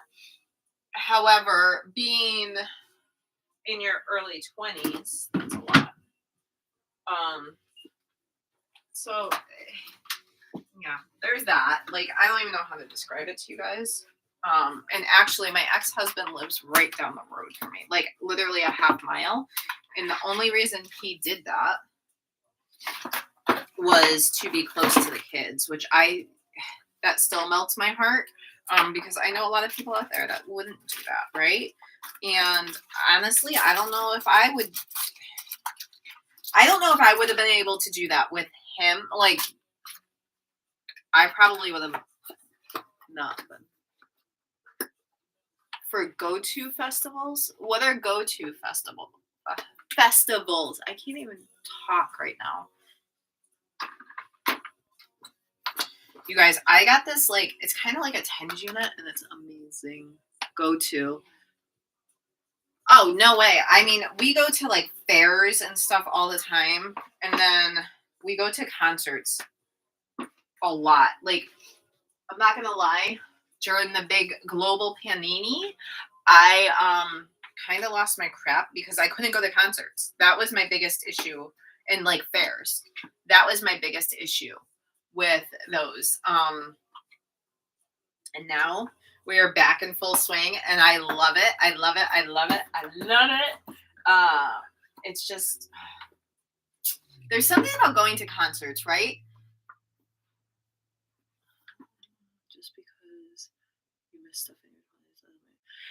However, being in your early 20s, that's a lot. So yeah, there's that. Like, I don't even know how to describe it to you guys. And actually my ex-husband lives right down the road from me, like literally a half mile. And the only reason he did that was to be close to the kids, which that still melts my heart. Because I know a lot of people out there that wouldn't do that, right? And honestly, I don't know if I would have been able to do that with him. Like, I probably would have not been. For go-to festivals? What are go-to festivals? I can't even talk right now. You guys, I got this, like, it's kind of like a Tens unit, and it's amazing. Go-to. Oh, no way. I mean, we go to, like, fairs and stuff all the time, and then we go to concerts a lot. Like, I'm not going to lie, during the big global panini, I kind of lost my crap because I couldn't go to concerts. That was my biggest issue in, like, fairs. That was my biggest issue with those. And now we are back in full swing, and I love it. I love it. I love it. I love it. It's just, there's something about going to concerts, right? Just because you missed stuff in your 20s.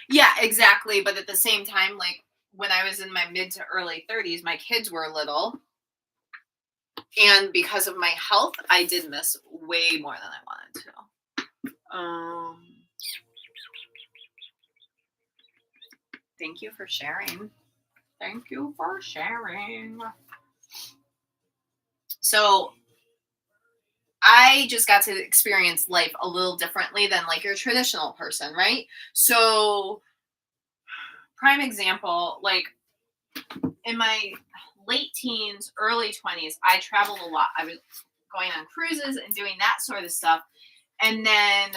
Yeah, exactly. But at the same time, like when I was in my mid to early 30s, my kids were little. And because of my health, I did miss way more than I wanted to. Thank you for sharing. Thank you for sharing. So I just got to experience life a little differently than like your traditional person, right? So prime example, like in my late teens, early 20s, I traveled a lot. I was going on cruises and doing that sort of stuff. And then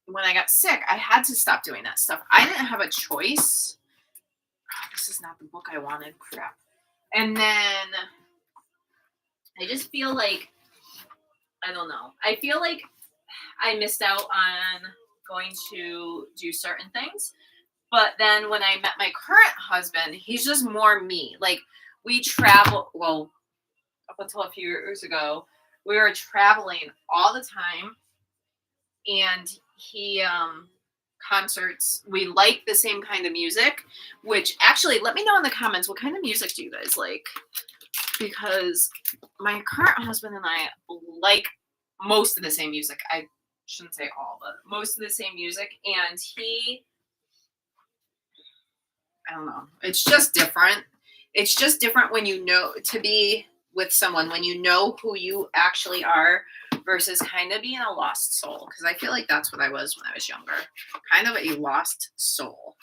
when I got sick, I had to stop doing that stuff. I didn't have a choice. Oh, this is not the book I wanted. Crap. And then I just feel like, I don't know. I feel like I missed out on going to do certain things. But then when I met my current husband, he's just more me. Like we travel, well, up until a few years ago, we were traveling all the time. And he, concerts, we like the same kind of music, which actually let me know in the comments, what kind of music do you guys like? Because my current husband and I like most of the same music. I shouldn't say all, but most of the same music. And he, I don't know, it's just different. It's just different when you know to be with someone, when you know who you actually are versus kind of being a lost soul. Because I feel like that's what I was when I was younger, kind of a lost soul.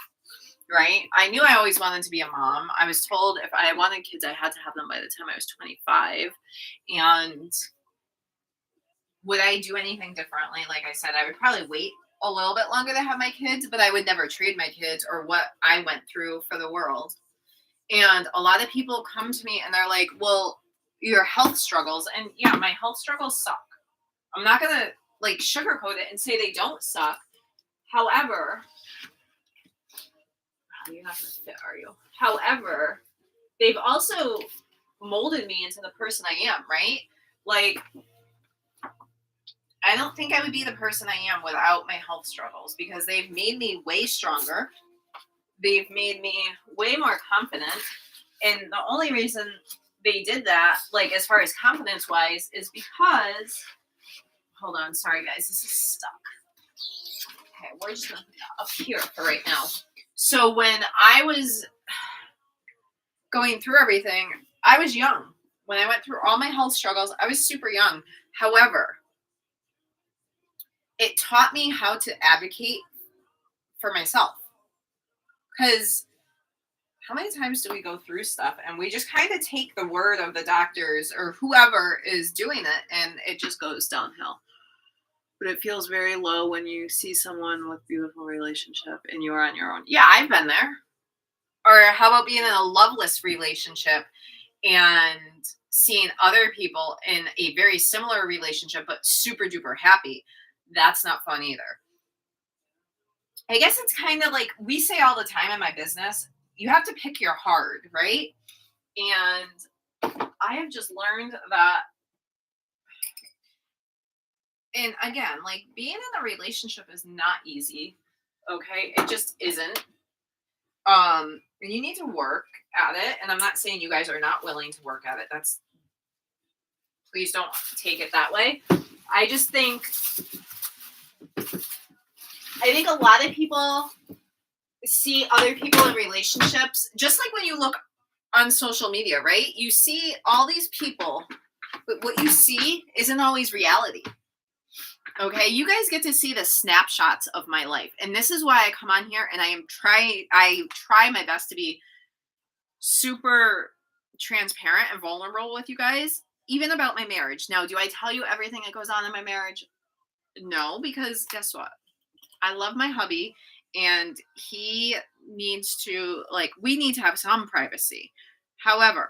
Right? I knew I always wanted to be a mom. I was told if I wanted kids, I had to have them by the time I was 25. And would I do anything differently? Like I said, I would probably wait a little bit longer to have my kids, but I would never trade my kids or what I went through for the world. And a lot of people come to me and they're like, well, your health struggles. And yeah, my health struggles suck. I'm not going to like sugarcoat it and say they don't suck. However, you're not going to fit, are you? However, they've also molded me into the person I am, right? Like, I don't think I would be the person I am without my health struggles because they've made me way stronger. They've made me way more confident. And the only reason they did that, like as far as confidence wise, is because, hold on, sorry guys, this is stuck. Okay, we're just gonna put that up here for right now. So when I was going through everything, I was young. When I went through all my health struggles, I was super young. However, it taught me how to advocate for myself. Because how many times do we go through stuff and we just kind of take the word of the doctors or whoever is doing it and it just goes downhill? But it feels very low when you see someone with beautiful relationship and you're on your own. Yeah, I've been there. Or how about being in a loveless relationship and seeing other people in a very similar relationship but super duper happy? That's not fun either. I guess it's kind of like we say all the time in my business, you have to pick your hard, right? And I have just learned that, and again, like being in a relationship is not easy. Okay. It just isn't. And you need to work at it. And I'm not saying you guys are not willing to work at it. That's, please don't take it that way. I just think, a lot of people see other people in relationships, just like when you look on social media, right? You see all these people, but what you see isn't always reality. Okay, you guys get to see the snapshots of my life. And this is why I come on here and I try my best to be super transparent and vulnerable with you guys, even about my marriage. Now, do I tell you everything that goes on in my marriage? No, because guess what? I love my hubby and he needs to, like, we need to have some privacy. However,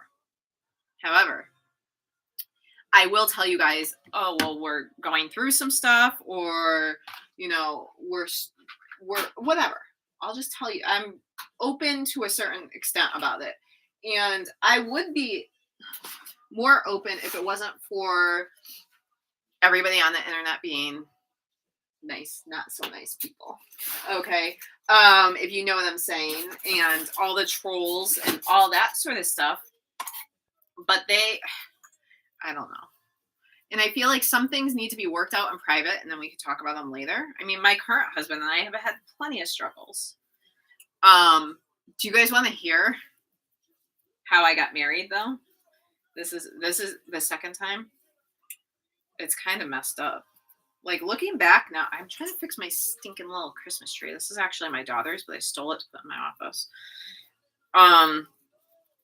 I will tell you guys, oh, well, we're going through some stuff, or, we're whatever. I'll just tell you, I'm open to a certain extent about it. And I would be more open if it wasn't for everybody on the internet being nice, not so nice people. Okay. If you know what I'm saying, and all the trolls and all that sort of stuff. But I don't know. And I feel like some things need to be worked out in private, and then we can talk about them later. I mean, my current husband and I have had plenty of struggles. Do you guys want to hear how I got married though? This is the second time. It's kind of messed up. Like, looking back now, I'm trying to fix my stinking little Christmas tree. This is actually my daughter's, but I stole it to put in my office.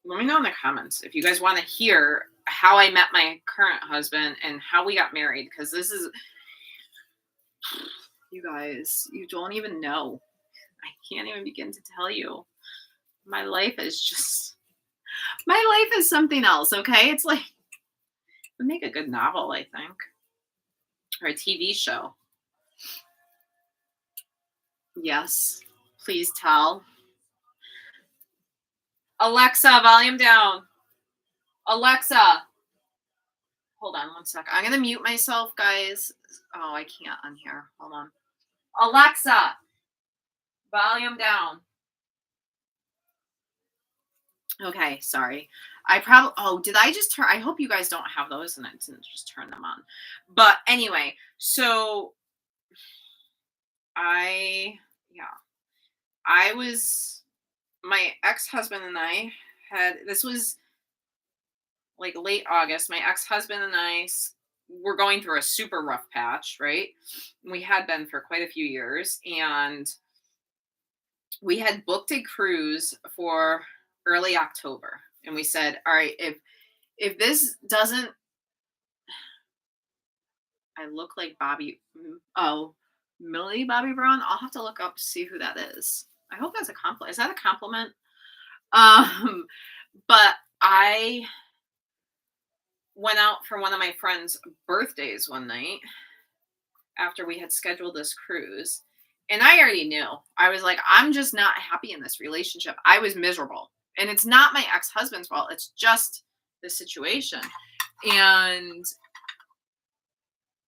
Let me know in the comments if you guys want to hear how I met my current husband and how we got married, because this is, you guys, you don't even know. I can't even begin to tell you. My life is something else, okay? It's like, it would make a good novel, I think, or a TV show. Yes, please tell. Alexa, volume down. Alexa. Hold on one sec. I'm going to mute myself, guys. Oh, I can't on here. Hold on. Alexa, volume down. Okay, sorry. Did I just turn? I hope you guys don't have those and I didn't just turn them on. But anyway, so my ex-husband and I this was like late August. My ex-husband and I were going through a super rough patch, right? We had been for quite a few years, and we had booked a cruise for early October. And we said, all right, if this doesn't, I look like Millie Bobby Brown. I'll have to look up to see who that is. I hope that's a compliment. Is that a compliment? But I went out for one of my friend's birthdays one night after we had scheduled this cruise. And I already knew. I was like, I'm just not happy in this relationship. I was miserable. And it's not my ex-husband's fault. It's just the situation. And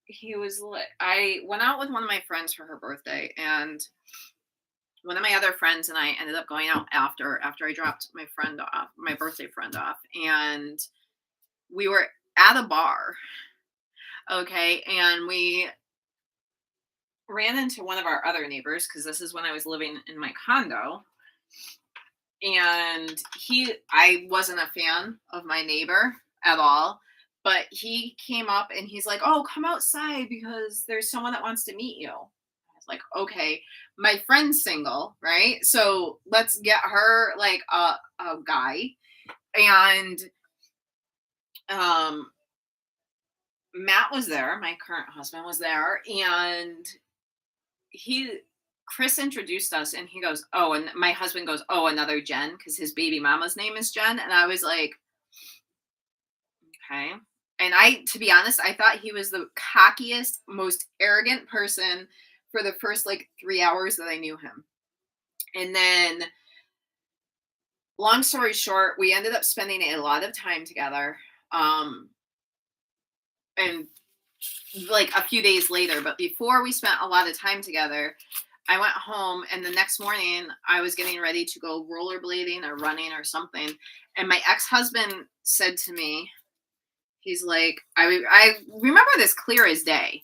he was lit. I went out with one of my friends for her birthday, and one of my other friends and I ended up going out after I dropped my birthday friend off, and we were at a bar. Okay. And we ran into one of our other neighbors, because this is when I was living in my condo. And I wasn't a fan of my neighbor at all, but he came up and he's like, oh, come outside because there's someone that wants to meet you. I was like, okay, my friend's single, right? So let's get her like a guy. And Matt was there, my current husband was there, and Chris introduced us, and he goes, oh, and my husband goes, oh, another Jen, because his baby mama's name is Jen. And I was like, okay. And to be honest, I thought he was the cockiest, most arrogant person for the first like 3 hours that I knew him. And then, long story short, we ended up spending a lot of time together. And like a few days later, but before we spent a lot of time together, I went home, and the next morning I was getting ready to go rollerblading or running or something. And my ex-husband said to me, he's like, I remember this clear as day.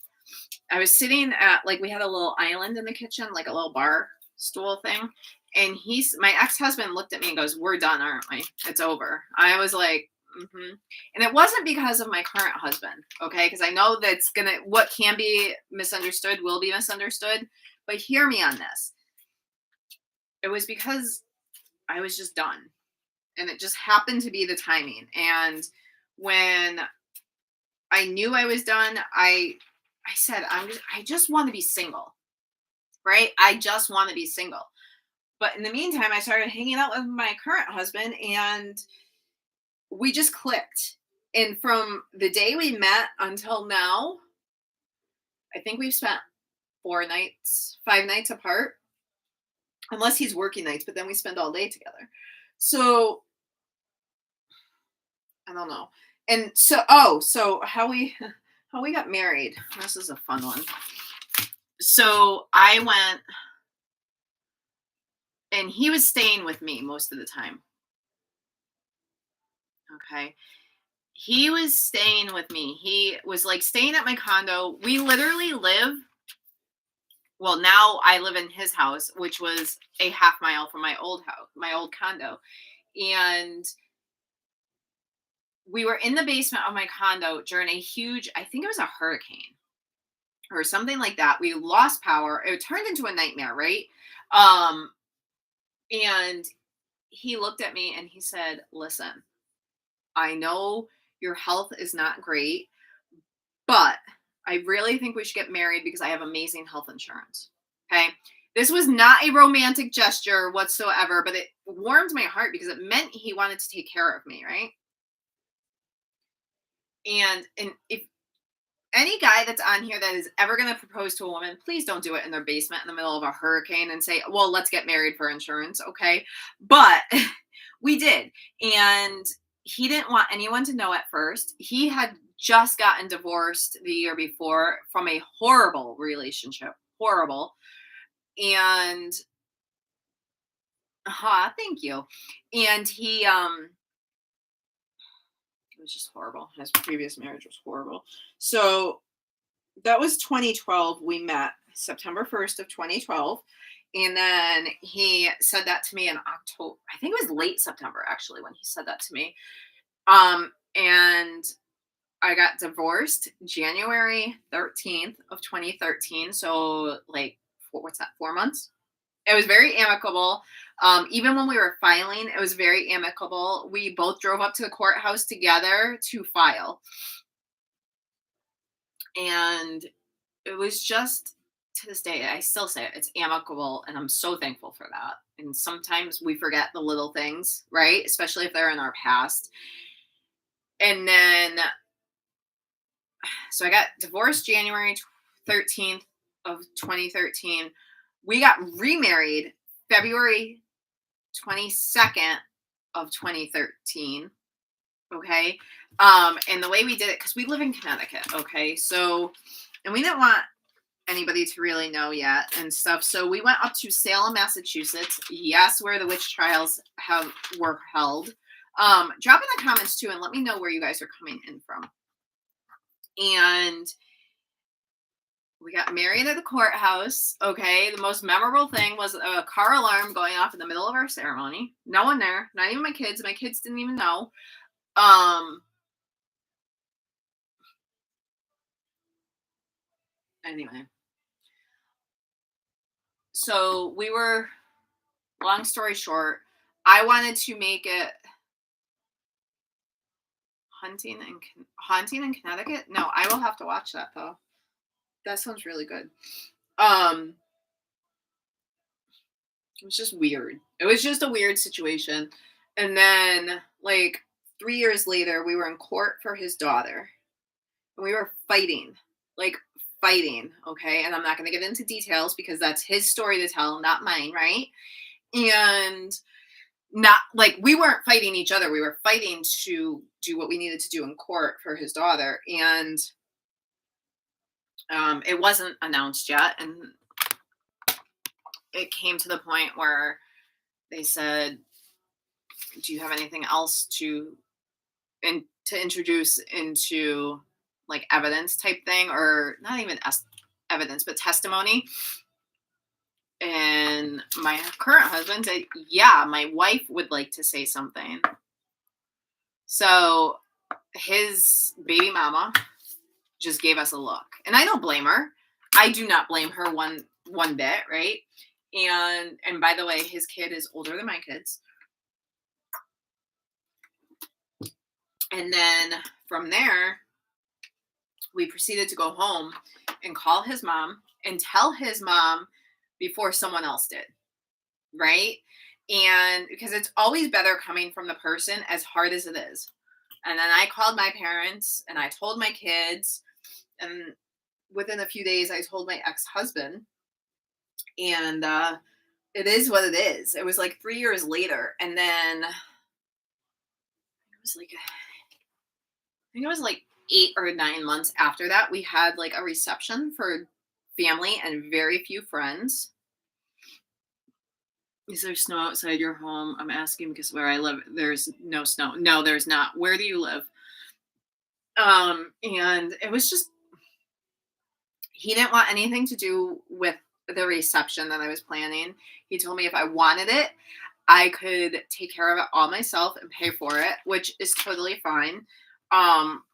I was sitting at, like, we had a little island in the kitchen, like a little bar stool thing. And my ex-husband looked at me and goes, we're done, aren't we? It's over. I was like, mm-hmm. And it wasn't because of my current husband, okay? Because I know what can be misunderstood will be misunderstood. But hear me on this. It was because I was just done. And it just happened to be the timing. And when I knew I was done, I said, I just want to be single, right? I just want to be single. But in the meantime, I started hanging out with my current husband, and we just clicked. And from the day we met until now, I think we've spent 4 nights, 5 nights apart, unless he's working nights, but then we spend all day together. So I don't know. And so how we how we got married. This is a fun one. So I went and he was staying with me most of the time. Okay. He was staying with me. He was like staying at my condo. We literally live, well, now I live in his house, which was a half mile from my old house, my old condo. And we were in the basement of my condo during a huge, I think it was a hurricane or something like that. We lost power. It turned into a nightmare, right? Um, and he looked at me and he said, "Listen, I know your health is not great, but I really think we should get married because I have amazing health insurance." Okay. This was not a romantic gesture whatsoever, but it warmed my heart because it meant he wanted to take care of me, right? And if any guy that's on here that is ever going to propose to a woman, please don't do it in their basement in the middle of a hurricane and say, "Well, let's get married for insurance." Okay. But we did. And he didn't want anyone to know at first. He had just gotten divorced the year before from a horrible relationship. Horrible. And thank you. And it was just horrible. His previous marriage was horrible. So that was 2012. We met September 1st of 2012. And then he said that to me in October. I think it was late September actually when he said that to me. And I got divorced January 13th of 2013. So like what's that? 4 months. It was very amicable. Even when we were filing, it was very amicable. We both drove up to the courthouse together to file. And it was just, to this day, I still say it, it's amicable. And I'm so thankful for that. And sometimes we forget the little things, right? Especially if they're in our past. And then, so I got divorced January 13th of 2013. We got remarried February 22nd of 2013. Okay. And the way we did it, because we live in Connecticut. Okay. So, and we didn't want anybody to really know yet and stuff. So we went up to Salem, Massachusetts. Yes, where the witch trials were held. Drop in the comments too and let me know where you guys are coming in from. And we got married at the courthouse. Okay. The most memorable thing was a car alarm going off in the middle of our ceremony. No one there, not even my kids. My kids didn't even know. Anyway. So we were, long story short, I wanted to make it Haunting in Connecticut. No, I will have to watch that though. That sounds really good. It was just weird. It was just a weird situation. And then like 3 years later, we were in court for his daughter. And we were fighting. Like fighting, okay? And I'm not going to get into details because that's his story to tell, not mine, right? And not like we weren't fighting each other. We were fighting to do what we needed to do in court for his daughter. And it wasn't announced yet. And it came to the point where they said, "Do you have anything else to introduce into like evidence type thing, or not even evidence, but testimony?" And my current husband said, "Yeah, my wife would like to say something." So his baby mama just gave us a look, and I don't blame her. I do not blame her one bit, right? And by the way, his kid is older than my kids. And then from there, we proceeded to go home and call his mom and tell his mom before someone else did, right? And because it's always better coming from the person, as hard as it is. And then I called my parents and I told my kids. And within a few days, I told my ex-husband. And it is what it is. It was like 3 years later. And then it was like, I think it was like 8 or 9 months after that, we had like a reception for family and very few friends. Is there snow outside your home? I'm asking because where I live, there's no snow. No, there's not. Where do you live? And it was just, he didn't want anything to do with the reception that I was planning. He told me if I wanted it, I could take care of it all myself and pay for it, which is totally fine.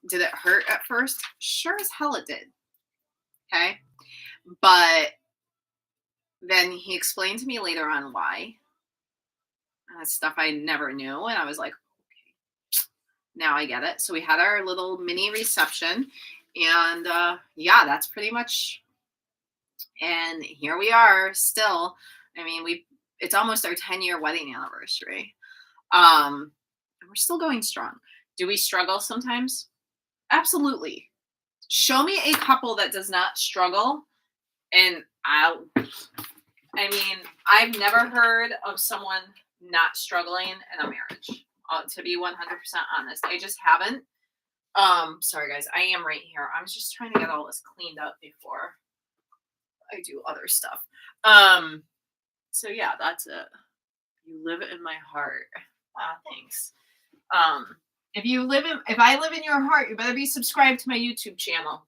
Did it hurt at first? Sure as hell it did. Okay. But then he explained to me later on why. Stuff I never knew. And I was like, okay, now I get it. So we had our little mini reception. And yeah, that's pretty much. And here we are still. I mean, it's almost our 10-year wedding anniversary. And we're still going strong. Do we struggle sometimes? Absolutely. Show me a couple that does not struggle, and I mean, I've never heard of someone not struggling in a marriage. To be 100% honest, I just haven't. Sorry guys, I am right here. I was just trying to get all this cleaned up before I do other stuff. So yeah, that's it. You live in my heart. Thanks. If I live in your heart, you better be subscribed to my YouTube channel.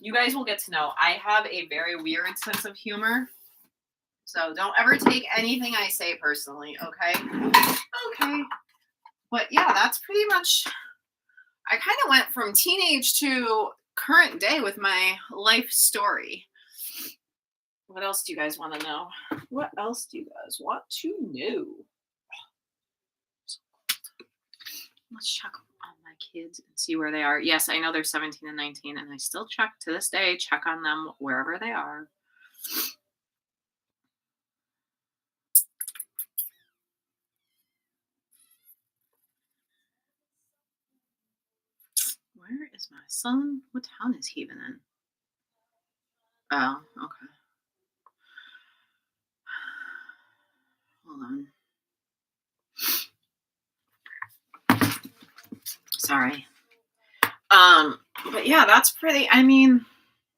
You guys will get to know I have a very weird sense of humor. So don't ever take anything I say personally, okay? Okay. But yeah, that's pretty much, I kind of went from teenage to current day with my life story. What else do you guys want to know? What else do you guys want to know? Let's check on my kids and see where they are. Yes, I know they're 17 and 19, and I still check to this day, check on them wherever they are. Where is my son? What town is he even in? Oh, okay. Hold on. Sorry. But yeah, that's pretty. I mean,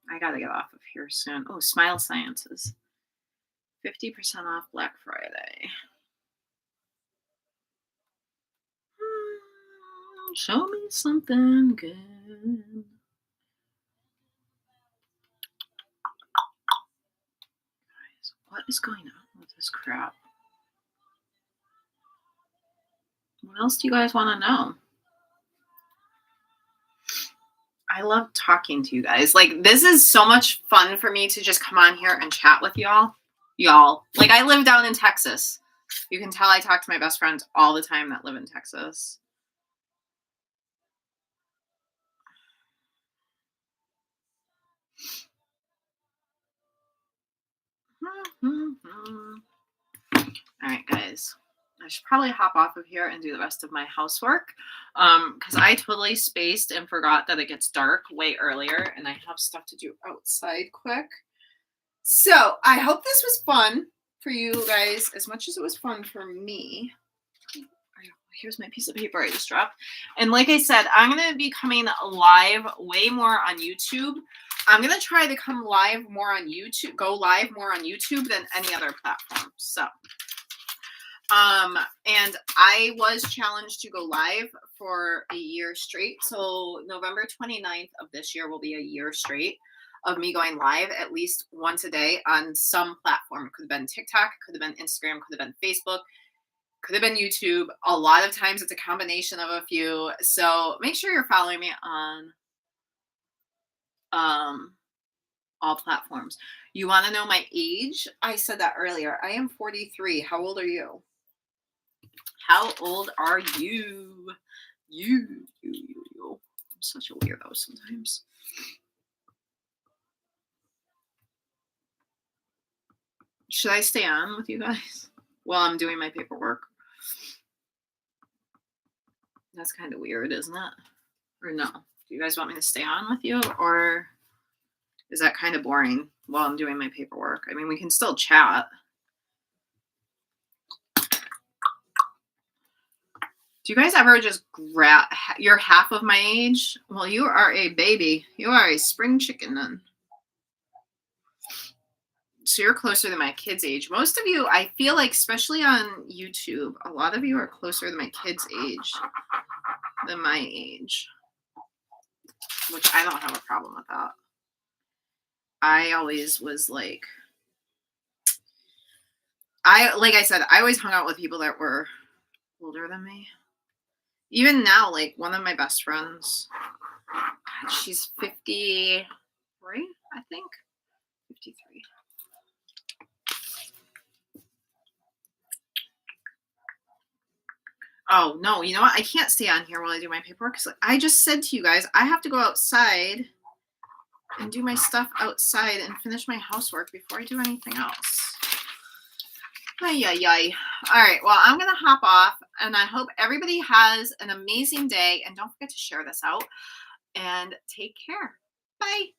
I gotta get off of here soon. Oh, Smile Sciences. 50% off Black Friday. Show me something good. Guys, what is going on with this crap? What else do you guys want to know? I love talking to you guys. Like, this is so much fun for me to just come on here and chat with y'all. Like, I live down in Texas. You can tell I talk to my best friends all the time that live in Texas. All right, guys. I should probably hop off of here and do the rest of my housework because I totally spaced and forgot that it gets dark way earlier and I have stuff to do outside quick. So I hope this was fun for you guys as much as it was fun for me. Here's my piece of paper I just dropped. And like I said, I'm going to be coming live way more on YouTube. I'm going to try to come live more on YouTube, go live more on YouTube than any other platform. So, and I was challenged to go live for a year straight. So November 29th of this year will be a year straight of me going live at least once a day on some platform. It could have been TikTok, could have been Instagram, could have been Facebook, could have been YouTube. A lot of times it's a combination of a few. So make sure you're following me on all platforms. You want to know my age? I said that earlier. I am 43. How old are you? How old are you? You. I'm such a weirdo sometimes. Should I stay on with you guys while I'm doing my paperwork? That's kind of weird, isn't it? Or no? Do you guys want me to stay on with you, or is that kind of boring while I'm doing my paperwork? I mean, we can still chat. Do you guys ever just grab? You're half of my age. Well, you are a baby. You are a spring chicken then. So you're closer than my kids' age. Most of you, I feel like, especially on YouTube, a lot of you are closer to my kids' age than my age, which I don't have a problem with that. I always was like I said, I always hung out with people that were older than me. Even now, like one of my best friends, she's 53, I think. 53. Oh, no, you know what? I can't stay on here while I do my paperwork because I just said to you guys, I have to go outside and do my stuff outside and finish my housework before I do anything else. Ay, ay, ay. All right, well, I'm going to hop off, and I hope everybody has an amazing day, and don't forget to share this out, and take care. Bye.